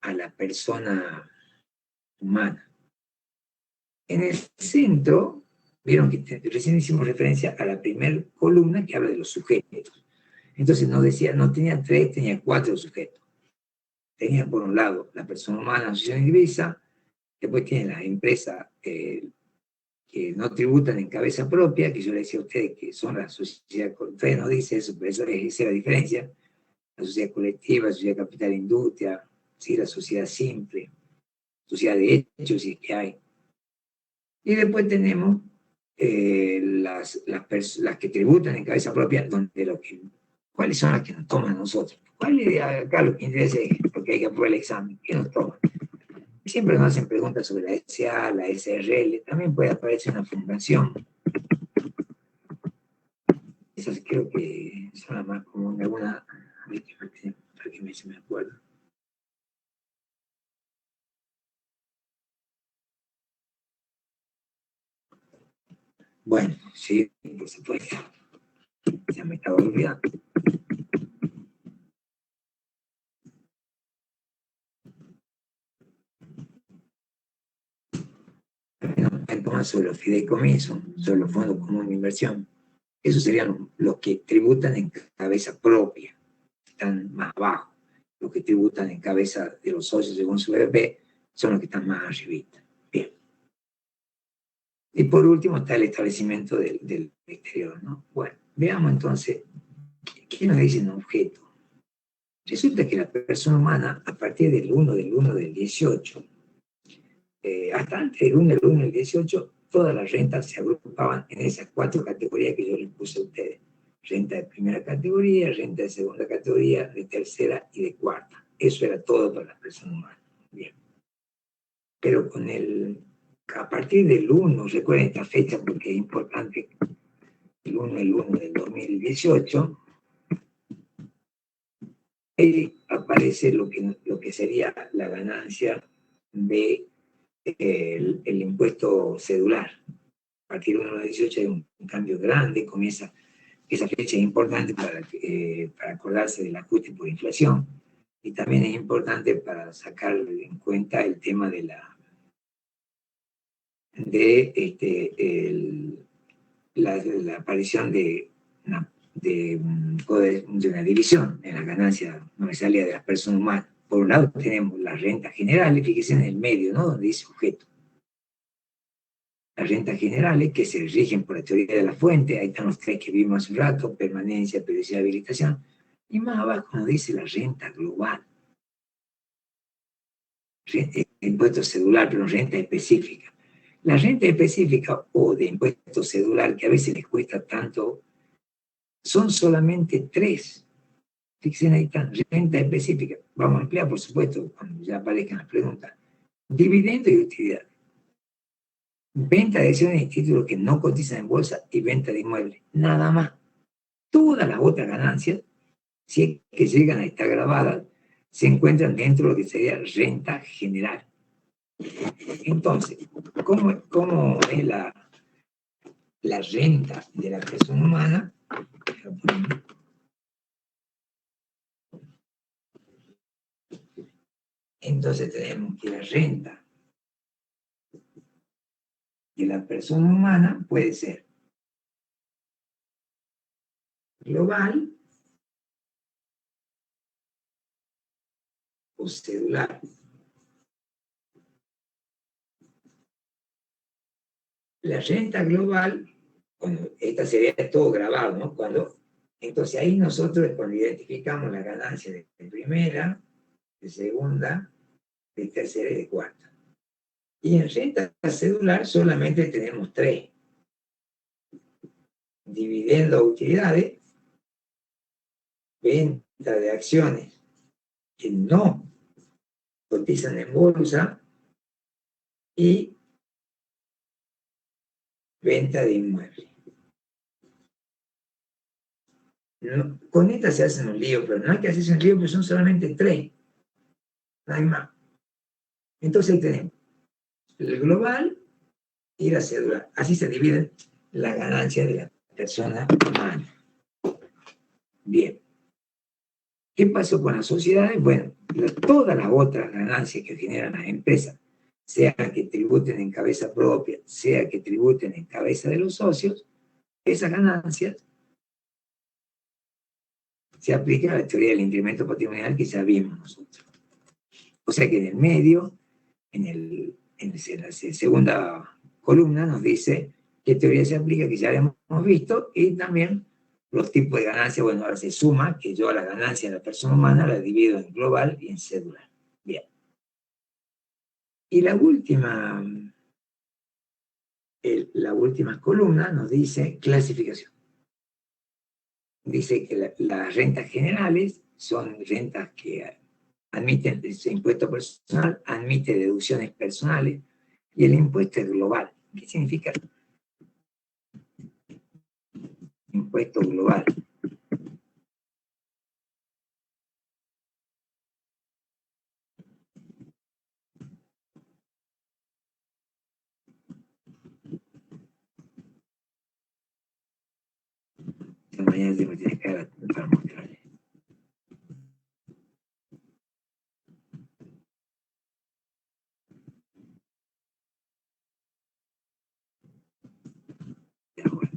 a la persona humana. En el centro, vieron que recién hicimos referencia a la primera columna que habla de los sujetos. Entonces no decía, no tenía tres, tenía cuatro sujetos. Tenía por un lado la persona humana, asociación indivisa, después tiene las empresas que no tributan en cabeza propia, que yo le decía a ustedes que son las sociedades, ustedes no dice eso, pero esa es la diferencia. La sociedad colectiva, la sociedad capital industria, ¿sí? La sociedad simple, sociedad de hecho, si es que hay. Y después tenemos las que tributan en cabeza propia, ¿cuáles son las que nos toman nosotros? ¿Cuál es acá lo que interesa? Porque hay que aprobar el examen. ¿Qué nos toman? Siempre nos hacen preguntas sobre la SA, la SRL, también puede aparecer una fundación. Esas creo que son las más comunes, alguna, a ver que me acuerdo. Bueno, sí, por supuesto. Ya me estaba olvidando. Entonces, sobre los fideicomisos, sobre los fondos comunes de inversión, esos serían los que tributan en cabeza propia, están más abajo. Los que tributan en cabeza de los socios según su BPP son los que están más arribita. Bien. Y por último está el establecimiento del exterior, ¿no? Bueno, veamos entonces, ¿qué nos dice un objeto? Resulta que la persona humana, a partir del 1 del 18, hasta antes del 1 del 18, todas las rentas se agrupaban en esas cuatro categorías que yo les puse a ustedes. Renta de primera categoría, renta de segunda categoría, de tercera y de cuarta. Eso era todo para las personas humanas. Bien. Pero a partir del 1, recuerden esta fecha porque es importante, el 1 del 2018, ahí aparece lo que sería la ganancia ve el impuesto cedular. A partir de 1 de 18 hay un cambio grande, comienza, esa fecha es importante para acordarse del ajuste por inflación, y también es importante para sacar en cuenta el tema de la aparición de una división en las ganancias monetarias de las personas humanas. Por un lado tenemos las rentas generales, fíjense en el medio, ¿no? Donde dice sujeto. Las rentas generales que se rigen por la teoría de la fuente, ahí están los tres que vimos hace un rato: permanencia, periodicidad, habilitación. Y más abajo nos dice la renta global. Impuesto cedular, pero renta específica. La renta específica o de impuesto cedular, que a veces les cuesta tanto, son solamente tres. Fíjense, ahí están, renta específica. Vamos a emplear, por supuesto, cuando ya aparezcan las preguntas. Dividendo y utilidad. Venta de acciones y títulos que no cotizan en bolsa y venta de inmuebles. Nada más. Todas las otras ganancias, si es que llegan a estar grabadas, se encuentran dentro de lo que sería renta general. Entonces, ¿cómo es la renta de la persona humana? Entonces tenemos que la renta de la persona humana puede ser global o cedular. La renta global, cuando esta sería todo grabado, ¿no? Entonces ahí nosotros cuando identificamos las ganancias de primera, de segunda, de tercera y de cuarta. Y en renta cedular solamente tenemos tres: dividendo a utilidades, venta de acciones que no cotizan en bolsa y venta de inmuebles. No, con esta se hacen un lío, pero no hay que hacerse un lío porque son solamente tres, no hay más. Entonces ahí tenemos el global y la cédula. Así se dividen las ganancias de la persona humana. Bien. ¿Qué pasó con las sociedades? Bueno, todas las otras ganancias que generan las empresas, sea que tributen en cabeza propia, sea que tributen en cabeza de los socios, esas ganancias se aplican a la teoría del incremento patrimonial que ya vimos nosotros. O sea que en el medio, en la segunda columna, nos dice qué teoría se aplica, que ya hemos visto, y también los tipos de ganancias. Bueno, ahora se suma que yo a la ganancia de la persona humana la divido en global y en cedular. Bien. Y la última columna nos dice clasificación. Dice que las rentas generales son rentas que admiten ese impuesto personal, admite deducciones personales, y el impuesto es global. ¿Qué significa impuesto global? Mañana se me tiene que dar para mostrarle. Ya, bueno.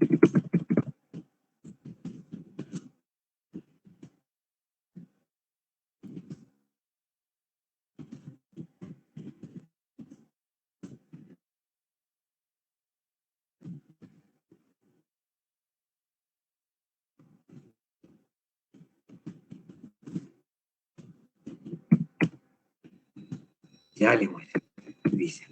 Ya le muestro, dice.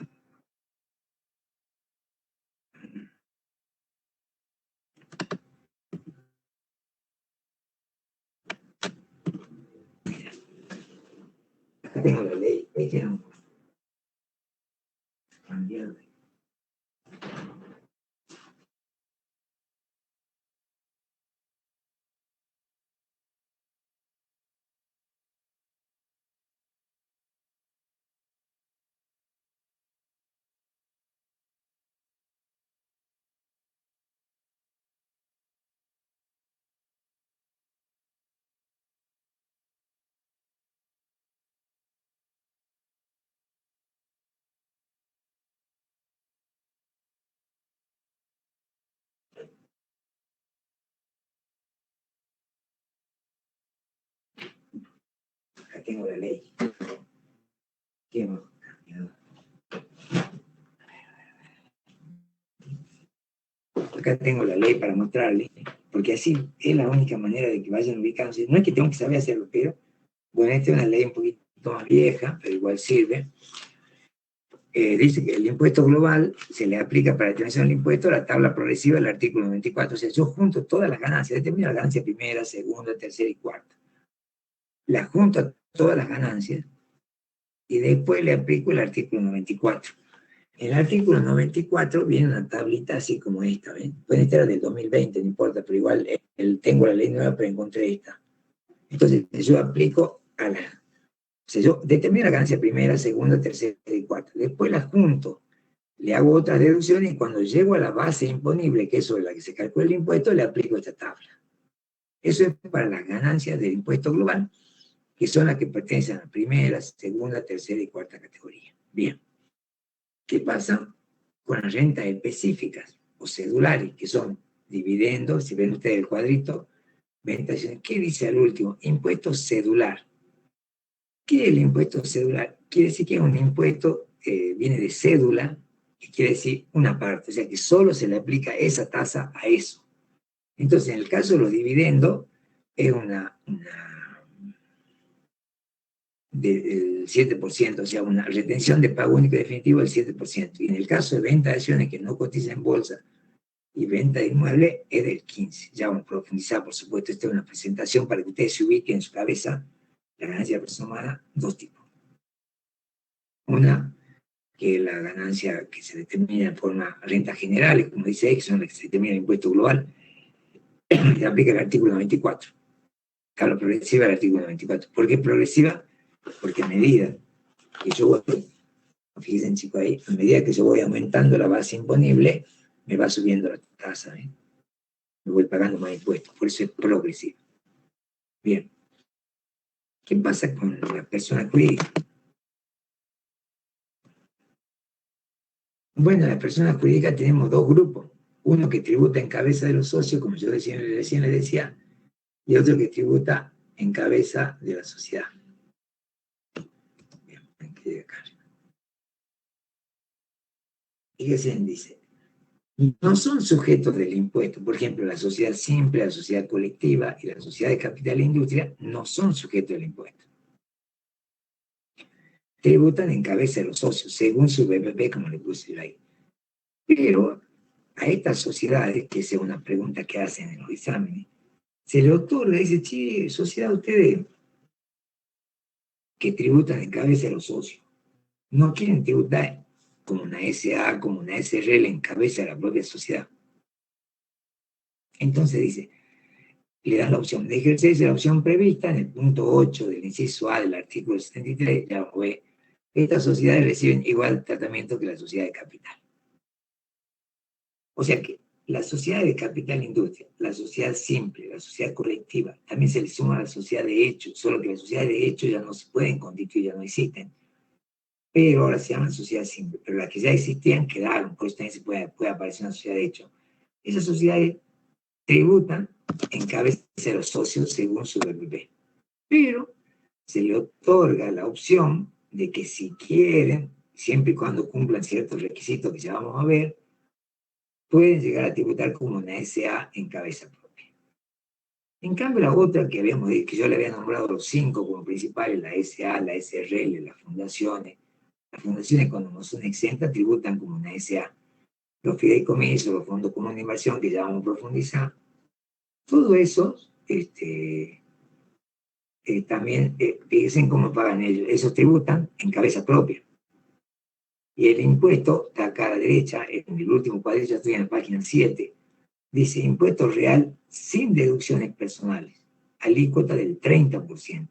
Mira, acá tengo la ley, hay que cambiar. tengo la ley. ¿Qué hemos cambiado? Acá tengo la ley para mostrarle, porque así es la única manera de que vayan ubicándose. No es que tengo que saber hacerlo, pero bueno, esta es una ley un poquito más vieja, pero igual sirve. Dice que el impuesto global se le aplica para la determinación del impuesto a la tabla progresiva del artículo 94. O sea, yo junto todas las ganancias, determino la ganancia primera, segunda, tercera y cuarta. Las junto a todas las ganancias y después le aplico el artículo 94. En el artículo 94 viene una tablita así como esta, ¿ven? Puede estar del 2020, no importa, pero igual tengo la ley nueva, pero encontré esta. Entonces, yo aplico a la... O sea, yo determino la ganancia primera, segunda, tercera y cuarta. Después las junto, le hago otras deducciones y cuando llego a la base imponible, que es sobre la que se calcula el impuesto, le aplico esta tabla. Eso es para las ganancias del impuesto global, que son las que pertenecen a la primera, segunda, tercera y cuarta categoría. Bien. ¿Qué pasa con las rentas específicas o cedulares, que son dividendos? Si ven ustedes el cuadrito, ventas, ¿qué dice al último? Impuesto cedular. ¿Qué es el impuesto cedular? Quiere decir que es un impuesto, viene de cédula, que quiere decir una parte, o sea que solo se le aplica esa tasa a eso. Entonces, en el caso de los dividendos, es del 7%, o sea, una retención de pago único definitivo del 7%. Y en el caso de venta de acciones que no cotizan en bolsa y venta de inmuebles, es del 15%. Ya vamos a profundizar, por supuesto, esta es una presentación para que ustedes se ubiquen en su cabeza la ganancia de la persona humana, dos tipos. Una, que es la ganancia que se determina en forma renta general, como dice Exxon, la que se determina el impuesto global, se aplica el artículo 94. Claro, progresiva el artículo 94. ¿Por qué progresiva? Porque a medida que yo voy, fíjense chicos ahí, a medida que yo voy aumentando la base imponible, me va subiendo la tasa, ¿eh? Me voy pagando más impuestos, por eso es progresiva. Bien. ¿Qué pasa con la persona jurídica? Bueno, la persona jurídica tenemos dos grupos. Uno que tributa en cabeza de los socios, como yo recién les decía, y otro que tributa en cabeza de la sociedad. Bien, aquí acá. Fíjense, dice, no son sujetos del impuesto. Por ejemplo, la sociedad simple, la sociedad colectiva y la sociedad de capital e industria no son sujetos del impuesto. Tributan en cabeza de los socios, según su BPP, como le puse yo ahí. Pero a estas sociedades, que esa es una pregunta que hacen en los exámenes, se le otorga, dice, che, sociedad, ustedes que tributan en cabeza de los socios, no quieren tributar como una SA, como una SRL en cabeza de la propia sociedad. Entonces dice, le dan la opción de ejercerse la opción prevista en el punto 8 del inciso A del artículo 73, ya fue, estas sociedades reciben igual tratamiento que la sociedad de capital. O sea que la sociedad de capital e industria, la sociedad simple, la sociedad colectiva, también se le suma a la sociedad de hecho, solo que las sociedades de hecho ya no se pueden constituir, ya no existen. Pero ahora se llaman sociedad simple, pero las que ya existían quedaron, por eso también se puede aparecer una sociedad de hecho. Esas sociedades tributan en cabeza de los socios según su BPP, pero se le otorga la opción de que si quieren, siempre y cuando cumplan ciertos requisitos que ya vamos a ver, pueden llegar a tributar como una SA en cabeza propia. En cambio, la otra que habíamos dicho, que yo le había nombrado los 5 como principales, la SA, la SRL, las fundaciones cuando no son exentas tributan como una SA. Los fideicomisos, los fondos comunes de inversión, que ya vamos a profundizar, todo eso, también, fíjense cómo pagan ellos, esos tributan en cabeza propia. Y el impuesto, está acá a la derecha, en el último cuadrito, ya estoy en la página 7, dice impuesto real sin deducciones personales, alícuota del 30%.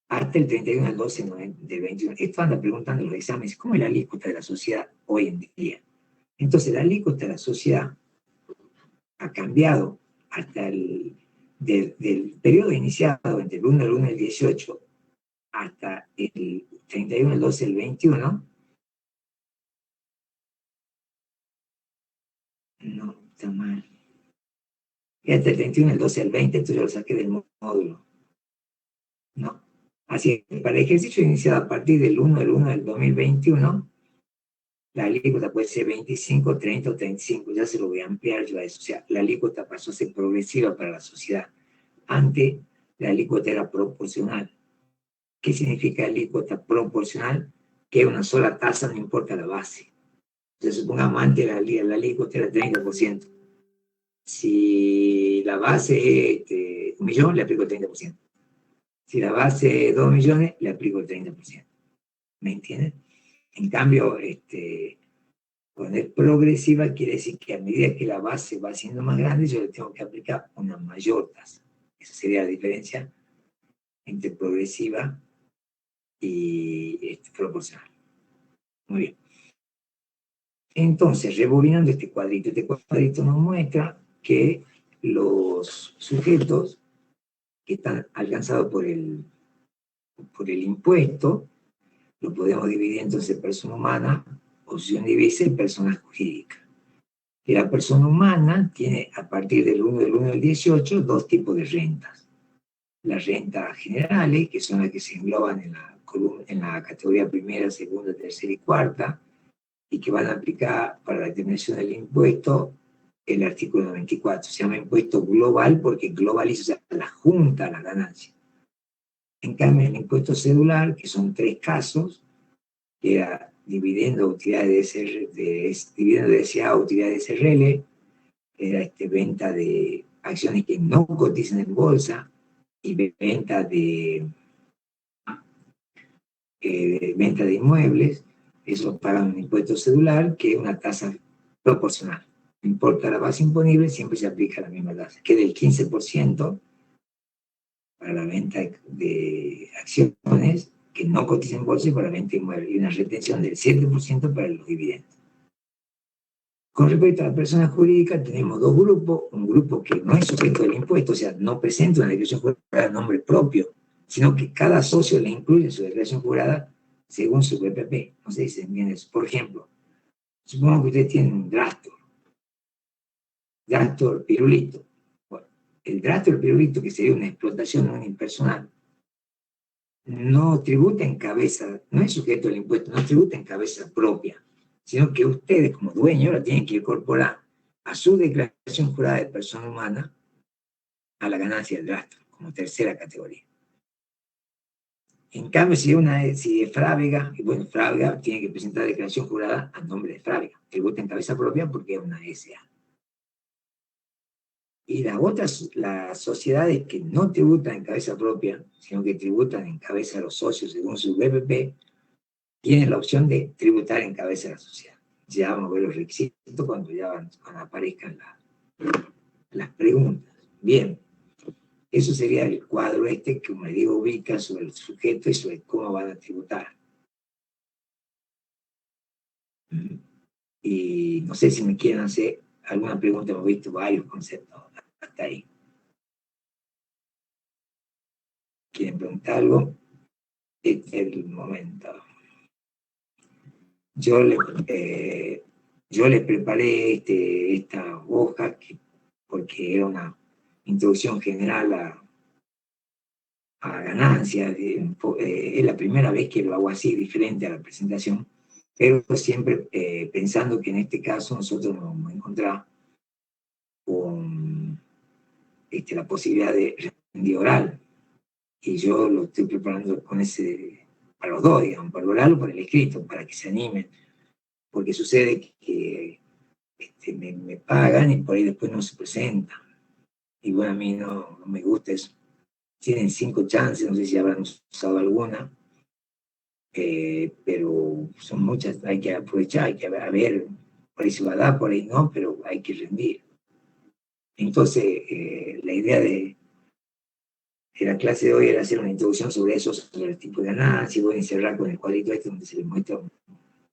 Hasta el 31 del 12 del 21. Esto anda preguntando en los exámenes, ¿cómo es la alícuota de la sociedad hoy en día? Entonces, la alícuota de la sociedad ha cambiado hasta del periodo iniciado entre el 1 del 1 del 18 hasta el 31 del 12 del 21. No, está mal. Y hasta el 31 del 12 del 20, entonces yo lo saqué del módulo. ¿no? Así que para el ejercicio iniciado a partir del 1 del 2021, la alícuota puede ser 25, 30 o 35, ya se lo voy a ampliar yo a eso. O sea, la alícuota pasó a ser progresiva para la sociedad. Antes, la alícuota era proporcional. ¿Qué significa alícuota proporcional? Que una sola tasa, no importa la base. Entonces, supongamos antes la alícuota era 30%. Si la base es 1 millón, le aplico el 30%. Si la base es 2 millones, le aplico el 30%. ¿Me entienden? En cambio, cuando es progresiva, quiere decir que a medida que la base va siendo más grande, yo le tengo que aplicar una mayor tasa. Esa sería la diferencia entre progresiva y proporcional. Muy bien. Entonces, rebobinando este cuadrito nos muestra que los sujetos que están alcanzados por el impuesto, lo podemos dividir entonces en persona humana, posición divisa y persona jurídica. Y la persona humana tiene, a partir del 1 del 18, dos tipos de rentas. Las rentas generales, que son las que se engloban en la categoría primera, segunda, tercera y cuarta, y que van a aplicar para la determinación del impuesto el artículo 94. Se llama impuesto global porque globaliza, o sea, la junta la ganancia. En cambio, el impuesto cedular, que son 3 casos, que era dividendo utilidades dividendo de SA, utilidades SRL, era venta de acciones que no cotizan en bolsa y venta de inmuebles. Eso pagan un impuesto cedular, que es una tasa proporcional. No importa la base imponible, siempre se aplica la misma tasa, que es del 15% para la venta de acciones que no cotizan en bolsa y para la venta de inmuebles, y una retención del 7% para los dividendos. Con respecto a la persona jurídica, tenemos dos grupos. Un grupo que no es sujeto del impuesto, o sea, no presenta una declaración jurada a nombre propio, sino que cada socio le incluye en su declaración jurada según su BPP. No sé si se entiende eso. Por ejemplo, supongo que ustedes tienen un Drastor Pirulito. Bueno, el Drastor Pirulito, que sería una explotación unipersonal, no tributa en cabeza, no es sujeto al impuesto, no tributa en cabeza propia, sino que ustedes como dueños la tienen que incorporar a su declaración jurada de persona humana a la ganancia del Drastor, como tercera categoría. En cambio, si es Frávega, y bueno, Frávega tiene que presentar declaración jurada a nombre de Frávega, tributa en cabeza propia porque es una SA. Y las sociedades que no tributan en cabeza propia, sino que tributan en cabeza a los socios según su BPP, tienen la opción de tributar en cabeza de la sociedad. Ya vamos a ver los requisitos cuando aparezcan las preguntas. Bien, eso sería el cuadro que, como digo, ubica sobre el sujeto y sobre cómo van a tributar. Y no sé si me quieren hacer alguna pregunta, hemos visto varios conceptos hasta ahí. ¿Quieren preguntar algo? Este es el momento. Yo le preparé esta hoja porque era una introducción general a ganancias. Es la primera vez que lo hago así, diferente a la presentación, pero siempre pensando que en este caso nosotros nos vamos a encontrar con la posibilidad de rendir oral. Y yo lo estoy preparando para los dos, digamos, para el oral o para el escrito, para que se animen. Porque sucede que me pagan y por ahí después no se presentan. Y bueno, a mí no me gusta eso. Tienen 5 chances, no sé si habrán usado alguna, pero son muchas, hay que aprovechar, hay que ver, por ahí se va a dar, por ahí no, pero hay que rendir. Entonces, la idea de la clase de hoy era hacer una introducción sobre eso, sobre el tipo de ganancia, y voy a encerrar con el cuadrito donde se les muestra un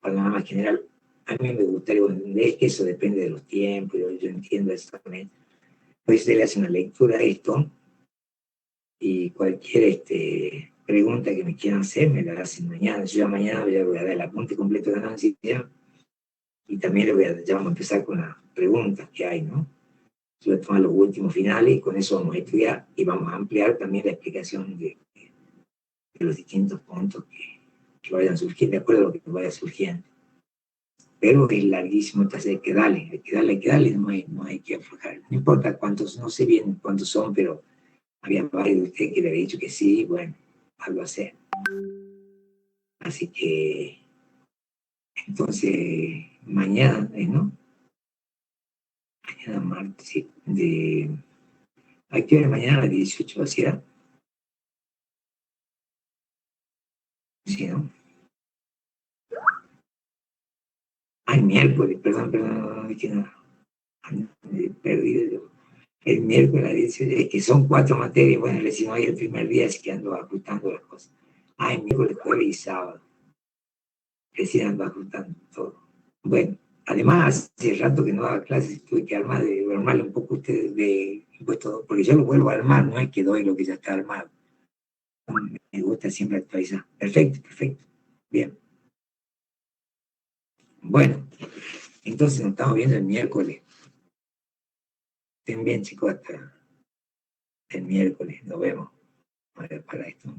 panorama general. A mí me gustaría entender que eso depende de los tiempos, yo entiendo eso también. Hoy se le hace una lectura a esto, y cualquier pregunta que me quieran hacer me la hacen mañana. Yo ya mañana le voy a dar el apunte completo de ganancia, y también ya vamos a empezar con las preguntas que hay, ¿no? Yo voy a tomar los últimos finales y con eso vamos a estudiar y vamos a ampliar también la explicación de de los distintos puntos que vayan surgiendo, de acuerdo a lo que vaya surgiendo. Pero es larguísimo, entonces hay que darle, no hay que aflojar. No importa cuántos, no sé bien cuántos son, pero había varios de ustedes que le había dicho que sí, bueno, algo hacer. Así que, entonces, mañana, ¿no? Mañana martes, sí, ¿a qué hora mañana? A las 18, ¿así era? Sí, ¿no? Ay, miércoles, perdón, no dije nada. Perdido yo. El miércoles a las 18, es que son 4 materias, bueno, le decimos hoy el primer día, así que ando ajustando las cosas. Ay, miércoles, jueves y sábado. Recién ando ajustando todo. Bueno, además, hace rato que no daba clases, tuve que armarle un poco ustedes de impuestos, porque yo lo vuelvo a armar, no es que doy lo que ya está armado. Me gusta siempre actualizar. Perfecto, perfecto. Bien. Bueno, entonces nos estamos viendo el miércoles. Estén bien, chicos, hasta el miércoles. Nos vemos. Para esto.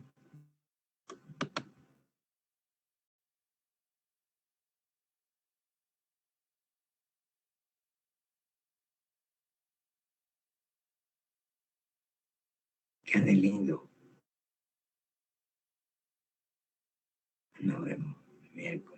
Que anden lindo. Nos vemos el miércoles.